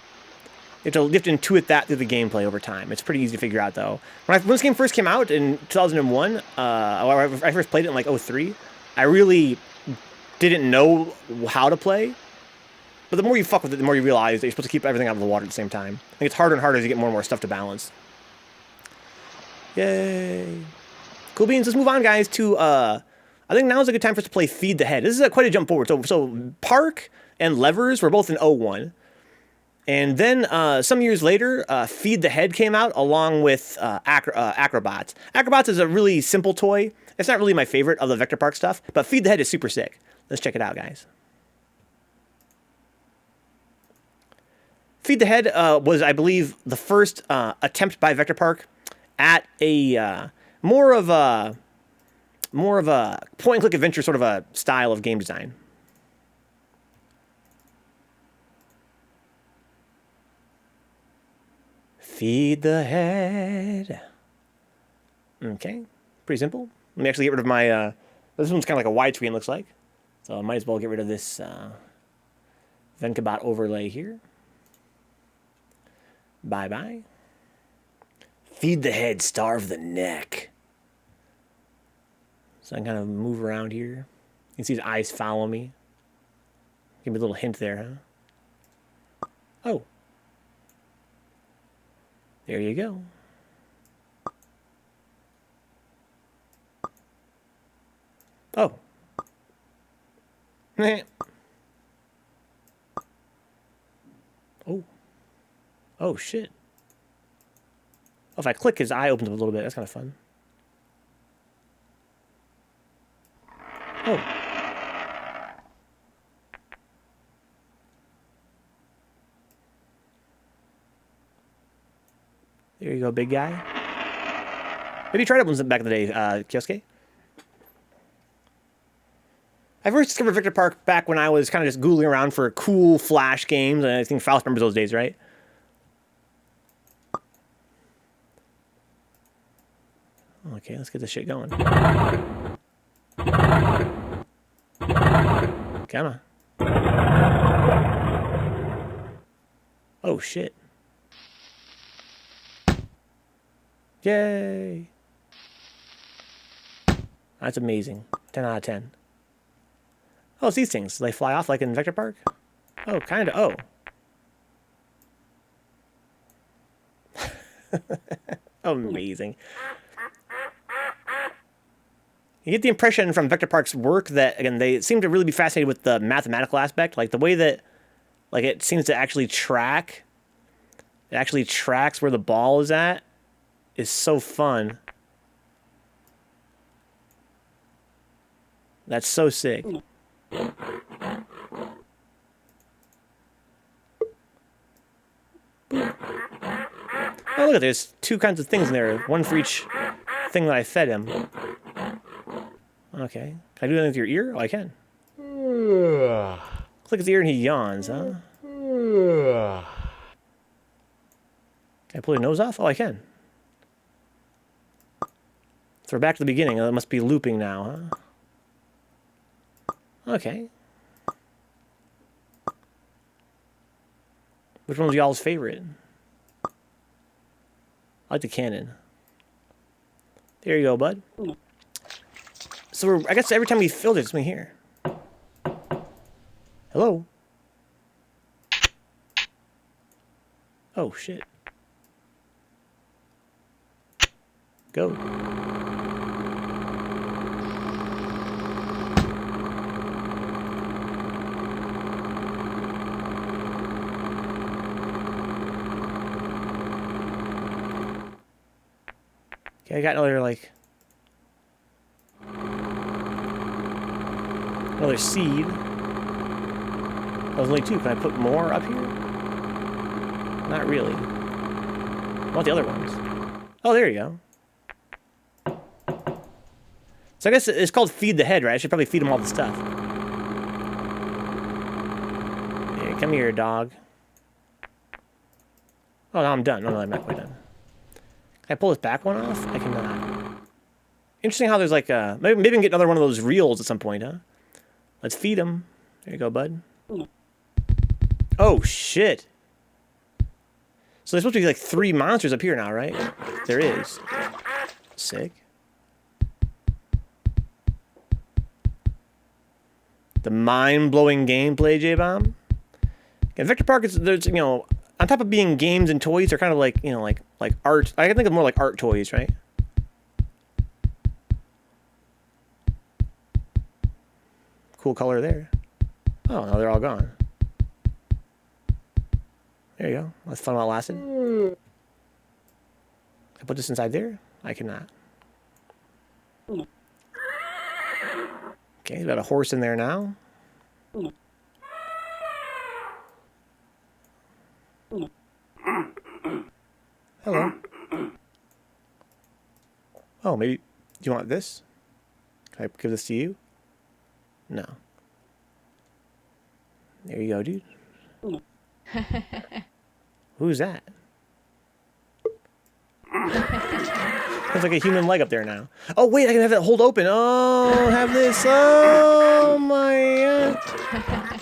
You have to intuit that through the gameplay over time. It's pretty easy to figure out, though. When this game first came out in 2001, I first played it in like 03, I really didn't know how to play. But the more you fuck with it, the more you realize that you're supposed to keep everything out of the water at the same time. I think it's harder and harder as you get more and more stuff to balance. Yay. Cool beans. Let's move on, guys, to, I think now is a good time for us to play Feed the Head. This is quite a jump forward. So Park and Levers were both in 01. And then some years later, Feed the Head came out along with Acrobots. Acrobots is a really simple toy. It's not really my favorite of the Vectorpark stuff, but Feed the Head is super sick. Let's check it out, guys. Feed the Head was, I believe, the first attempt by Vectorpark at a more of a point-and-click adventure sort of a style of game design. Feed the Head. Okay, pretty simple. Let me actually get rid of my. This one's kind of like a widescreen, looks like. So I might as well get rid of this Vencabot overlay here. Bye-bye. Feed the head, starve the neck. So I can kind of move around here. You can see his eyes follow me. Give me a little hint there, huh? Oh. There you go. Oh. Oh. Oh, shit. Oh, if I click, his eye opens up a little bit. That's kind of fun. Oh. There you go, big guy. Maybe you tried it once back in the day, Kyosuke. I first discovered Vectorpark back when I was kind of just googling around for cool Flash games, and I think Faust remembers those days, right? Okay, let's get this shit going. Come on. Oh, shit. Yay! That's amazing. 10 out of 10. Oh, it's these things. Do they fly off like in Vectorpark? Oh, kind of. Oh. Amazing. You get the impression from Vectorpark's work that, again, they seem to really be fascinated with the mathematical aspect. Like, the way that, like, it seems to actually track. It actually tracks where the ball is at. Is so fun. That's so sick. Oh, look at there's two kinds of things in there. One for each thing that I fed him. Okay. Can I do anything with your ear? Oh, I can. Click his ear and he yawns, huh? Can I pull your nose off? Oh, I can. So we're back to the beginning. It must be looping now, huh? Okay. Which one was y'all's favorite? I like the cannon. There you go, bud. So I guess every time we filter, it's me here. Hello? Oh, shit. Go. Okay, I got another, like... Another seed. There's only 2. Can I put more up here? Not really. I want the other ones. Oh, there you go. So I guess it's called feed the head, right? I should probably feed him all the stuff. Hey, come here, dog. Oh, no, I'm done. No, I'm not quite done. Can I pull this back one off? I cannot. Interesting how there's like a... Maybe we can get another one of those reels at some point, huh? Let's feed him. There you go, bud. Oh, shit. So there's supposed to be like 3 monsters up here now, right? There is. Sick. The mind-blowing gameplay, J-Bomb. And Vectorpark is, there's, you know, on top of being games and toys, they're kind of like, you know, like art. I can think of more like art toys, right? Cool color there. Oh, now they're all gone. There you go. That's fun while it lasted. Can I put this inside there? I cannot. Okay, he's got a horse in there now. Hello. Oh, maybe... Do you want this? Can I give this to you? No. There you go, dude. Who's that? There's like a human leg up there now. Oh, wait, I can have that hold open. Oh, have this. Oh, my God.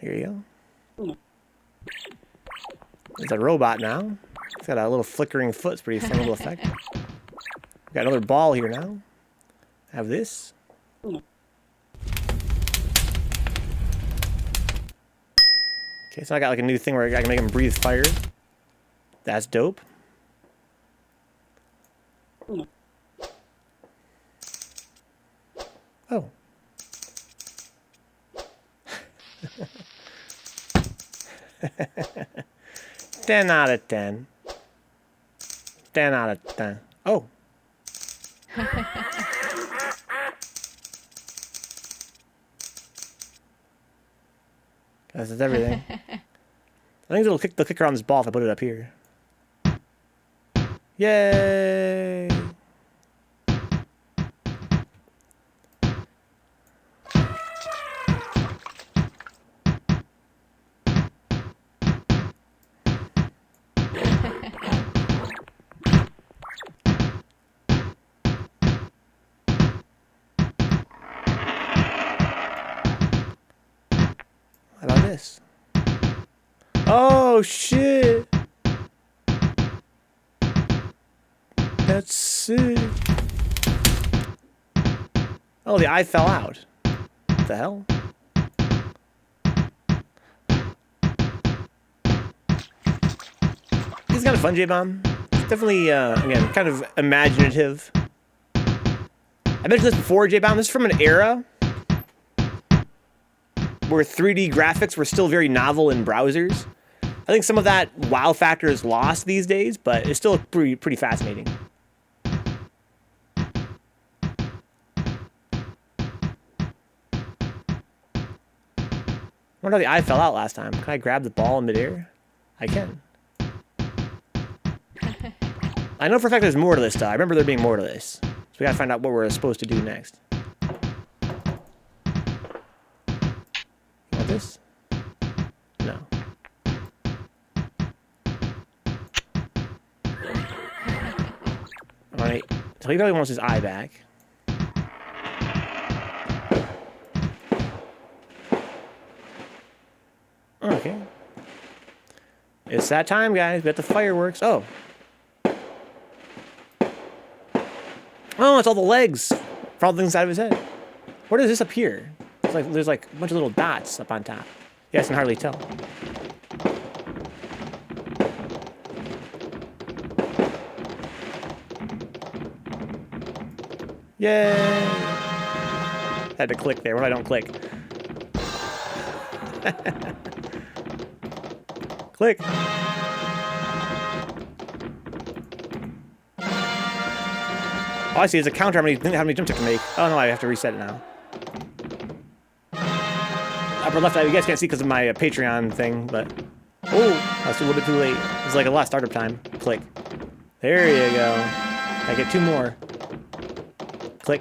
Here you go. It's a robot now. It's got a little flickering foot. It's pretty fun little effect. Got another ball here now. Have this. Okay, so I got like a new thing where I can make him breathe fire. That's dope. Oh. 10 out of 10. 10 out of 10. Oh. That's everything. I think they'll kick around this ball if I put it up here. Yay! How about this? Oh shit! That's sick. Oh, the eye fell out. What the hell? He's kind of fun, J-Bomb. It's definitely, again, kind of imaginative. I mentioned this before, J-Bomb. This is from an era where 3D graphics were still very novel in browsers. I think some of that wow factor is lost these days, but it's still pretty fascinating. I wonder how the eye fell out last time. Can I grab the ball in midair? I can. I know for a fact there's more to this stuff. I remember there being more to this. So we gotta find out what we're supposed to do next. You want this? No. Alright. So he probably wants his eye back. Okay. It's that time, guys. We got the fireworks. Oh. Oh, it's all the legs for all the things inside of his head. What is this up here? It's like there's like a bunch of little dots up on top. You guys can hardly tell. Yay! Had to click there. What if I don't click? Click. Oh, I see. It's a counter how many jumps I can make. Oh, no, I have to reset it now. Upper left, you guys can't see because of my Patreon thing, but... Oh, that's a little bit too late. It's like a lot of startup time. Click. There you go. I get 2 more. Click.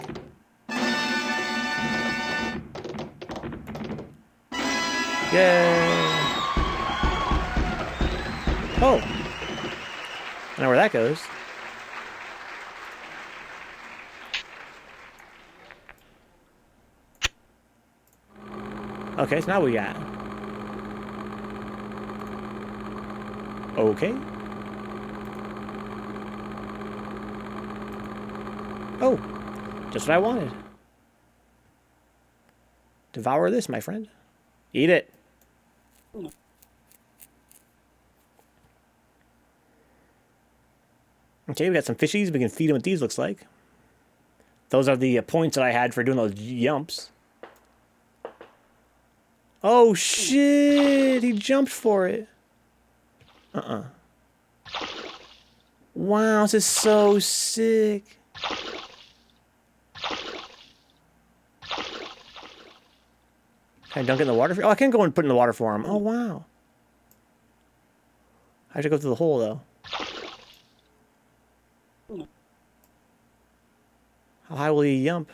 Yay! Oh! I know where that goes. Okay, so now we got... Okay. Oh, just what I wanted. Devour this, my friend. Eat it. Okay, we got some fishies. We can feed them what these looks like. Those are the points that I had for doing those jumps. Oh, shit. He jumped for it. Wow, this is so sick. Can I dunk it in the water? Oh, I can go and put it in the water for him. Oh, wow. I have to go through the hole, though. How high will he jump?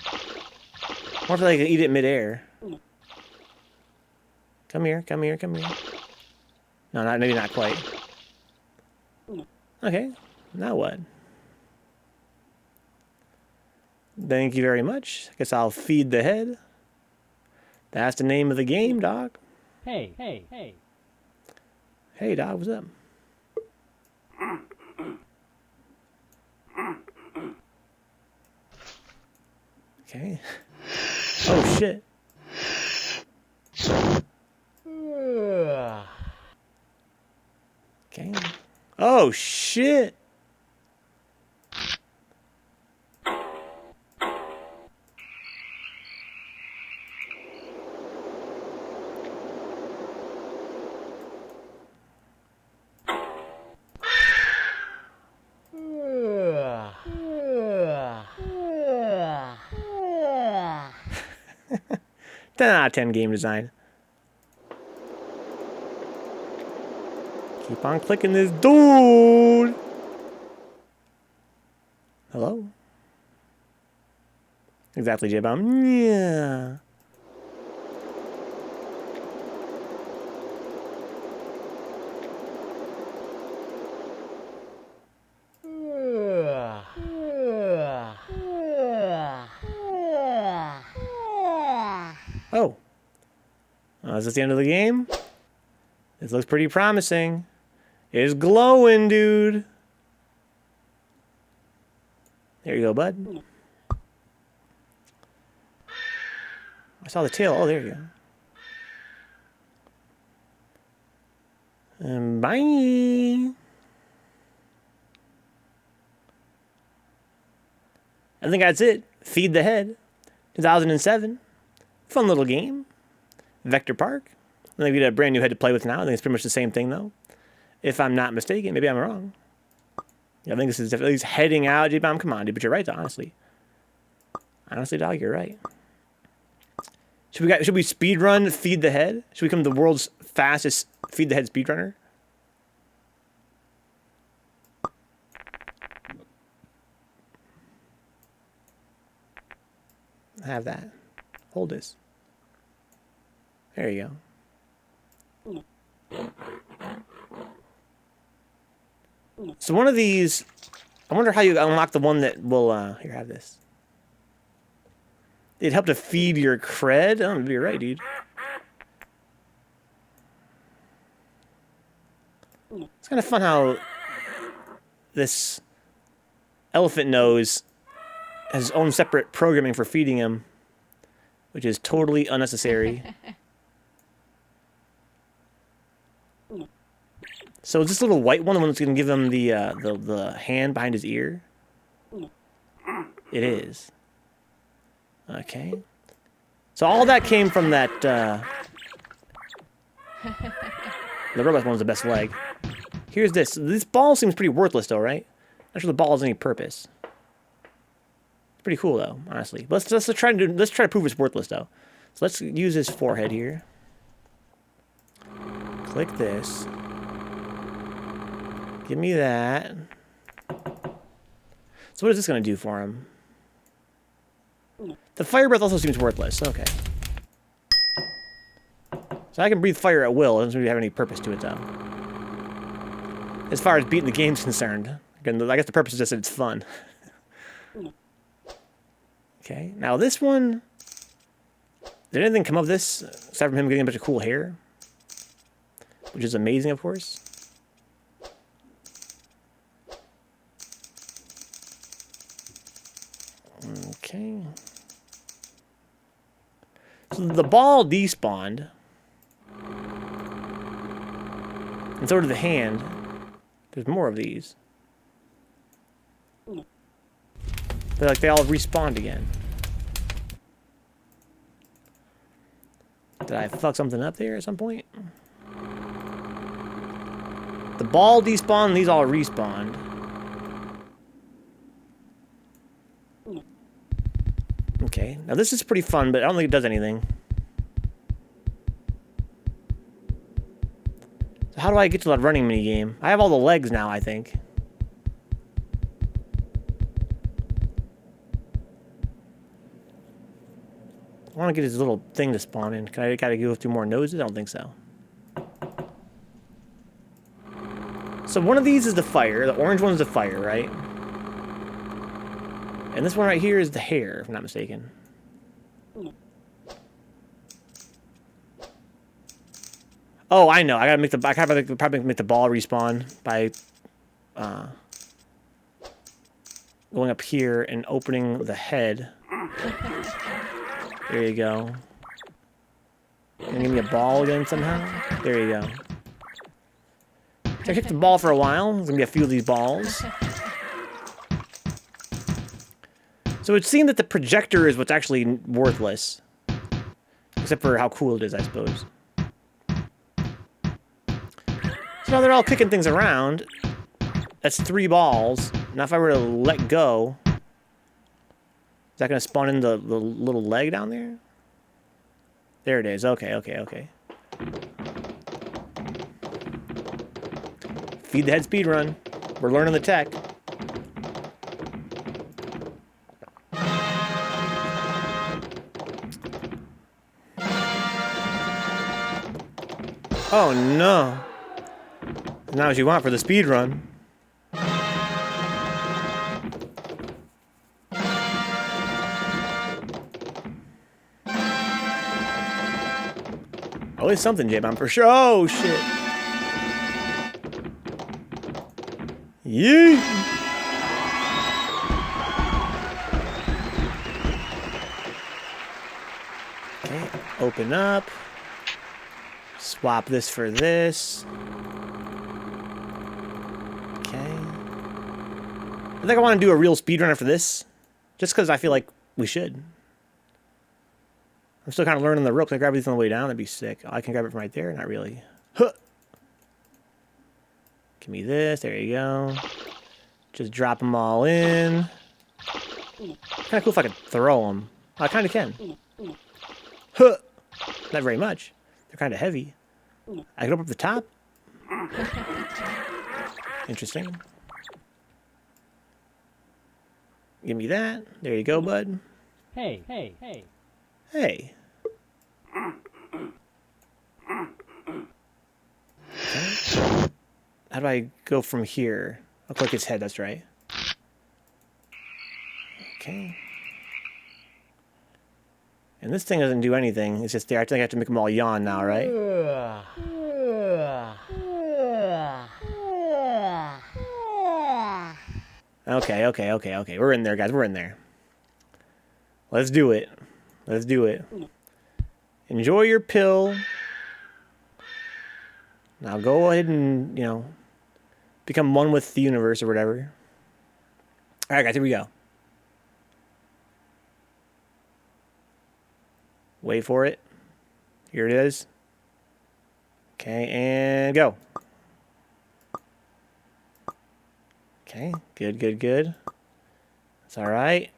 I wonder if I can eat it midair. Come here, come here, come here. No, maybe not quite. Okay, now what? Thank you very much. I guess I'll feed the head. That's the name of the game, dog.
Hey, hey, hey.
Hey, dog, what's up? Okay. Oh, shit. Okay. Oh, shit. Ten out of 10 game design. Keep on clicking this dude. Hello? Exactly, J-Bomb. Yeah. Oh. Is this the end of the game? This looks pretty promising. It's glowing, dude. There you go, bud. I saw the tail. Oh, there you go. And bye. I think that's it. Feed the Head. 2007. Fun little game. Vectorpark. I think we get a brand new head to play with now. I think it's pretty much the same thing, though. If I'm not mistaken. Maybe I'm wrong. I think this is definitely heading out. J-Bomb, come on, dude. But you're right, honestly. Honestly, dog, you're right. Should we speedrun Feed the Head? Should we become the world's fastest Feed the Head speedrunner? Have that. Hold this. There you go. So one of these, I wonder how you unlock the one that will, here, have this. It'd help to feed your cred? Oh, you're right, dude. It's kind of fun how this elephant nose has his own separate programming for feeding him, which is totally unnecessary. So is this little white one the one that's going to give him the hand behind his ear? It is. Okay. So all that came from that... the robot one's the best leg. Here's this. This ball seems pretty worthless though, right? Not sure the ball has any purpose. Pretty cool though, honestly. Let's try to prove it's worthless though. So let's use his forehead here. Click this. Give me that. So what is this going to do for him? The fire breath also seems worthless. Okay. So I can breathe fire at will. It doesn't really have any purpose to it though. As far as beating the game's concerned. Again, I guess the purpose is just that it's fun. Okay, now this one... Did anything come of this, aside from him getting a bunch of cool hair? Which is amazing, of course. Okay. So the ball despawned. And so did the hand. There's more of these. They're like, they all respawned again. Did I fuck something up there at some point? The ball despawned and these all respawned. Okay, now this is pretty fun, but I don't think it does anything. So how do I get to that running minigame? I have all the legs now, I think. I want to get his little thing to spawn in. Can I gotta go through more noses? I don't think so. So one of these is the fire. The orange one is the fire, right? And this one right here is the hair, if I'm not mistaken. Oh, I know. I gotta make the. I gotta probably make the ball respawn by going up here and opening the head. There you go. Can you give me a ball again somehow? There you go. I kicked the ball for a while. There's gonna be a few of these balls. So it seemed that the projector is what's actually worthless. Except for how cool it is, I suppose. So now they're all kicking things around. That's 3 balls. Now if I were to let go... Is that going to spawn in the little leg down there? There it is. Okay, okay, okay. Feed the head speed run. We're learning the tech. Oh no. Not what you want for the speed run. Always something, J-Bomb, for sure. Oh, shit. Yeet. Okay, open up. Swap this for this. Okay. I think I want to do a real speedrun after this. Just because I feel like we should. I'm still kind of learning the ropes. Can I grab these on the way down? That'd be sick. I can grab it from right there. Not really. Huh. Give me this. There you go. Just drop them all in. Kind of cool if I could throw them. I kind of can. Huh. Not very much. They're kind of heavy. I can open up the top. Interesting. Give me that. There you go, bud.
Hey, hey, hey.
Hey. Okay. How do I go from here? I'll click his head, that's right. Okay. And this thing doesn't do anything. It's just there. I think I have to make them all yawn now, right? Okay, okay, okay, okay. We're in there, guys. We're in there. Let's do it. Let's do it. Enjoy your pill. Now go ahead and, you know, become one with the universe or whatever. All right, guys, here we go. Wait for it. Here it is. Okay, and go. Okay, good, good, good. That's all right.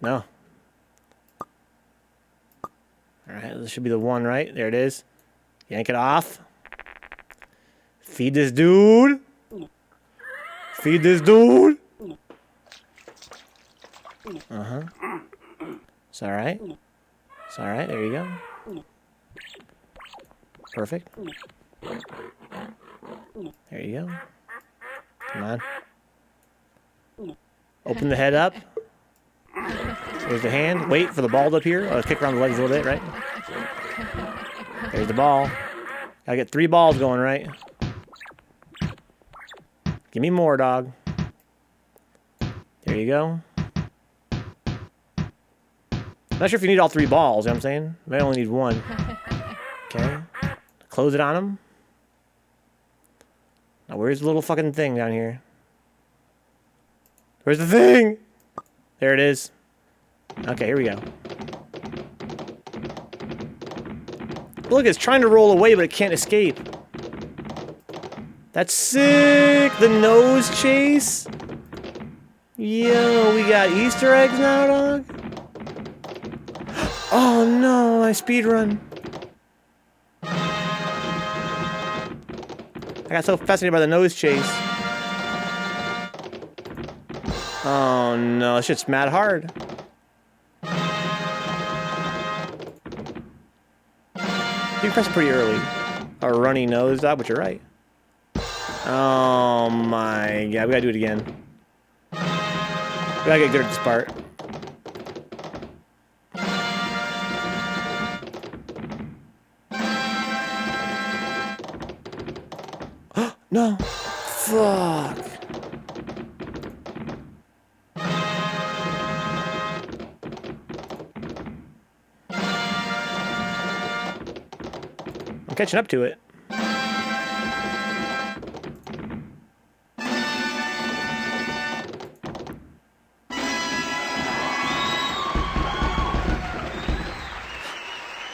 No. Alright, this should be the one, right? There it is. Yank it off. Feed this dude. Feed this dude. Uh-huh. It's alright. It's alright. There you go. Perfect. There you go. Come on. Open the head up. There's the hand. Wait for the ball to appear. Oh, kick around the legs a little bit, right? There's the ball. Gotta get 3 balls going, right? Give me more, dog. There you go. Not sure if you need all 3 balls, you know what I'm saying? I only need 1. Okay. Close it on him. Now, where's the little fucking thing down here? Where's the thing? There it is. Okay, here we go. Look, it's trying to roll away, but it can't escape. That's sick! The nose chase? Yo, we got Easter eggs now, dog? Oh no, I speedrun. I got so fascinated by the nose chase. Oh no, this shit's mad hard. You can press it pretty early. A runny nose dog, but you're right. Oh my god, we gotta do it again. We gotta get good at this part. No! Fuck! I'm catching up to it.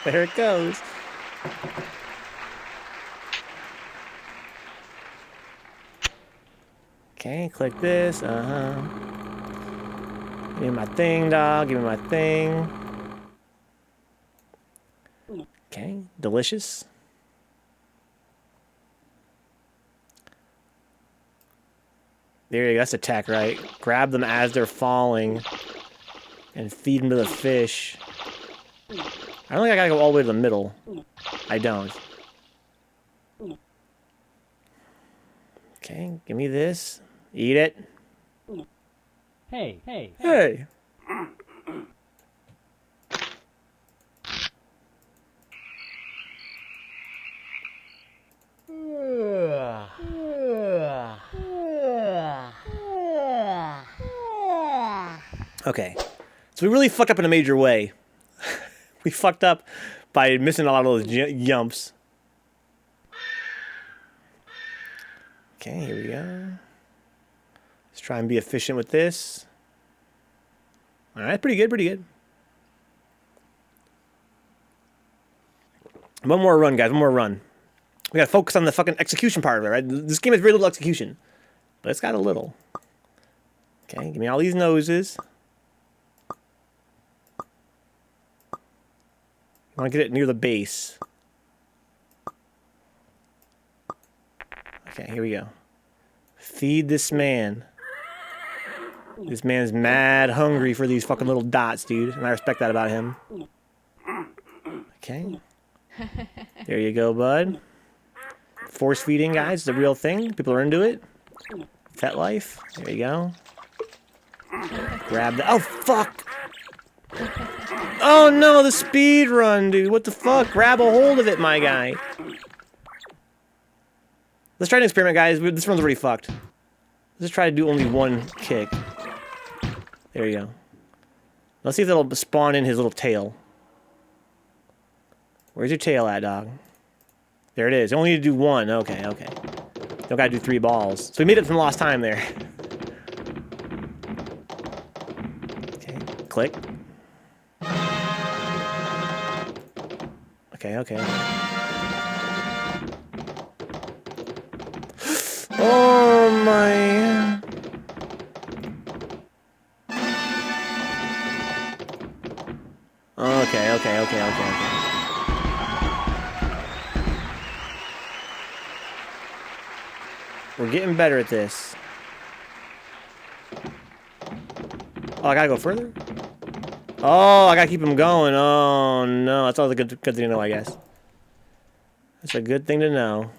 There it goes. Okay, click this. Uh-huh. Give me my thing, dog. Give me my thing. Okay, delicious. There you go. That's attack, right? Grab them as they're falling and feed them to the fish. I don't think I gotta go all the way to the middle. I don't. Okay, give me this. Eat it.
Hey, hey.
Hey. Okay, so we really fucked up in a major way. We fucked up by missing a lot of those jumps. Okay, here we go. Let's try and be efficient with this. All right, pretty good, pretty good. One more run, guys, one more run. We gotta focus on the fucking execution part of it, right? This game has very little execution, but it's got a little. Okay, give me all these noses. I want to get it near the base. Okay, here we go. Feed this man. This man's mad hungry for these fucking little dots, dude. And I respect that about him. Okay. There you go, bud. Force feeding, guys, is a real thing. People are into it. Pet life. There you go. Grab the... Oh, fuck! Oh no, the speed run, dude. What the fuck? Grab a hold of it, my guy. Let's try an experiment, guys. This run's already fucked. Let's just try to do only one kick. There you go. Let's see if that'll spawn in his little tail. Where's your tail at, dog? There it is. You only need to do one. Okay, okay. Don't gotta do 3 balls. So we made up some lost time there. Okay, click. Okay, okay. Oh my... Okay, okay, okay, okay, okay. We're getting better at this. Oh, I gotta go further? Oh, I gotta keep him going. Oh, no. That's all the good thing to know, I guess. That's a good thing to know.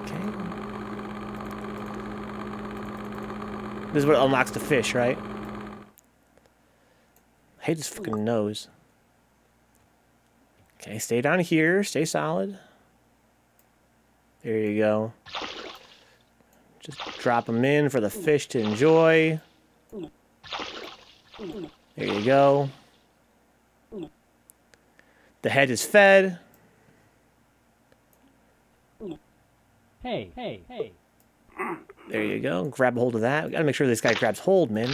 Okay. This is what unlocks the fish, right? I hate this fucking nose. Okay, stay down here. Stay solid. There you go. Just drop them in for the fish to enjoy. There you go. The head is fed.
Hey, hey, hey.
There you go. Grab a hold of that. We gotta make sure this guy grabs hold, man.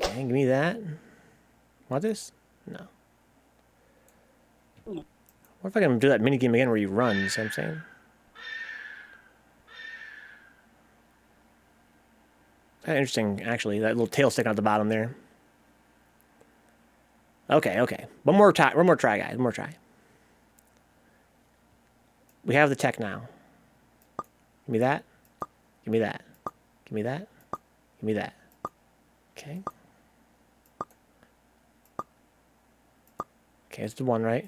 Okay, give me that. Want this? No. What if I can do that minigame again where you run, you see what I'm saying? Kind of interesting, actually, that little tail sticking out the bottom there. Okay, okay. One more try, guys. One more try. We have the tech now. Give me that. Give me that. Give me that. Give me that. Okay. Okay, it's the one, right?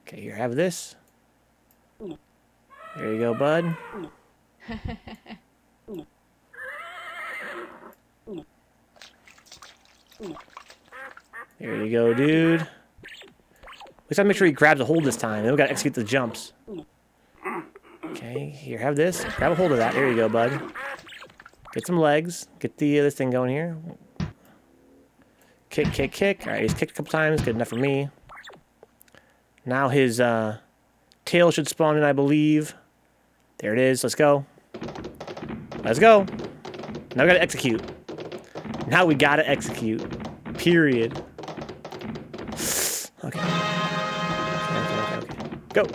Okay, here, have this. There you go, bud. There you go, dude. We gotta make sure he grabs a hold this time. Then we gotta execute the jumps. Okay, here, have this. Grab a hold of that. There you go, bud. Get some legs. Get the this thing going here. Kick, kick, kick. All right, he's kicked a couple times. Good enough for me. Now his tail should spawn in, I believe. There it is. Let's go. Let's go. Now we gotta execute. Now we gotta execute. Period. Okay. Okay. Go.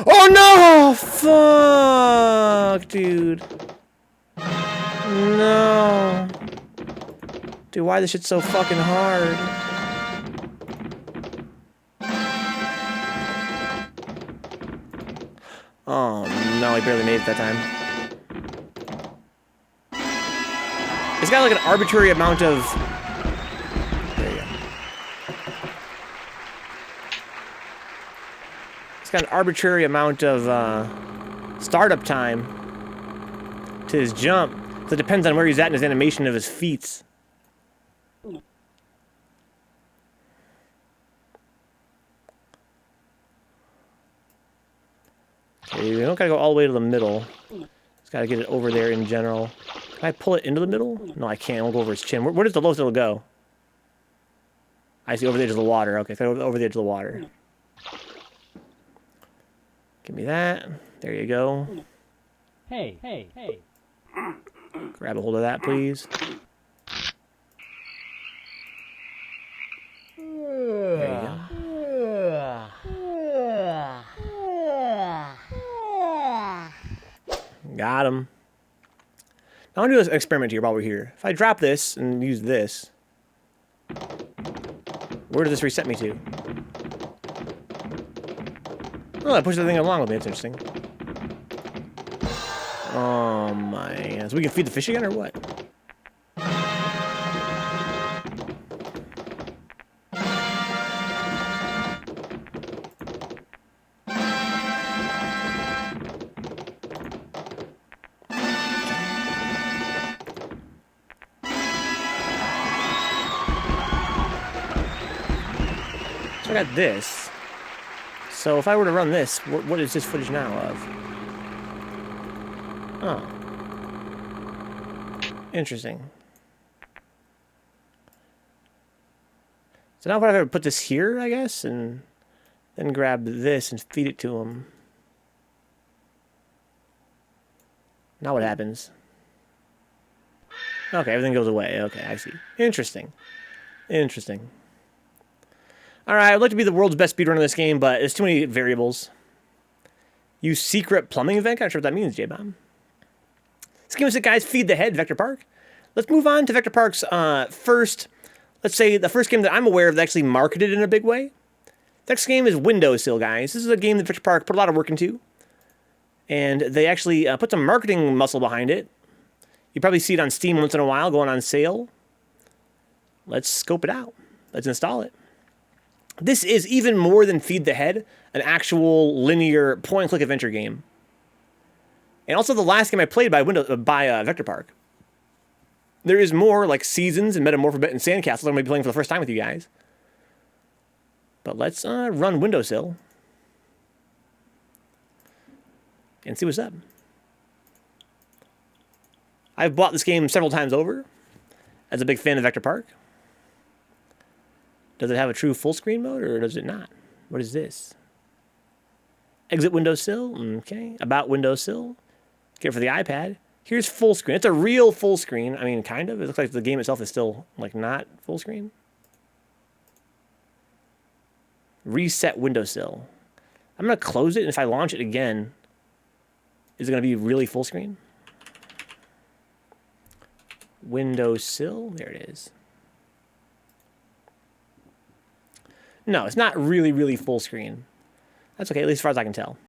Oh no! Fuck, dude. No. Dude, why this shit's so fucking hard? Oh no, I barely made it that time. It's got like an arbitrary amount of... There you go. It's got an arbitrary amount of startup time to his jump. So it depends on where he's at in his animation of his feet. Okay, we don't gotta go all the way to the middle. Just gotta get it over there in general. Can I pull it into the middle? No, I can't. I'll go over his chin. Where does the lowest it'll go? I see, over the edge of the water. Okay, so over the edge of the water. Give me that. There you go.
Hey, hey, hey.
Grab a hold of that, please. There you go. Got him. Now I'm gonna do this experiment here while we're here. If I drop this and use this, where does this reset me to? Oh, I pushed the thing along with me. That's interesting. Oh my! So we can feed the fish again, or what? So I got this. So if I were to run this, what is this footage now of? Oh. Interesting. So now if I ever put this here, I guess, and then grab this and feed it to him. Now what happens? Okay, everything goes away. Okay, I see. Interesting. Interesting. All right, I'd like to be the world's best speedrunner in this game, but there's too many variables. Use secret plumbing event? I'm not sure what that means, J-Bomb. Let's give us it, guys. Feed the head, Vectorpark. Let's move on to Vectorpark's first, let's say, the first game that I'm aware of that actually marketed in a big way. The next game is Windowsill, guys. This is a game that Vectorpark put a lot of work into. And they actually put some marketing muscle behind it. You probably see it on Steam once in a while, going on sale. Let's scope it out. Let's install it. This is even more than Feed the Head, an actual linear point-and-click adventure game. And also the last game I played by Vectorpark. There is more, like Seasons and Metamorphobit and Sandcastles I'm going to be playing for the first time with you guys. But let's run Windowsill. And see what's up. I've bought this game several times over as a big fan of Vectorpark. Does it have a true full screen mode or does it not? What is this? Exit Windowsill. Okay. About Windowsill. Get it for the iPad. Here's full screen. It's a real full screen. I mean, kind of. It looks like the game itself is still, like, not full screen. Reset Windowsill. I'm going to close it, and if I launch it again, is it going to be really full screen? Windowsill. There it is. No, it's not really, really full screen. That's okay, at least as far as I can tell.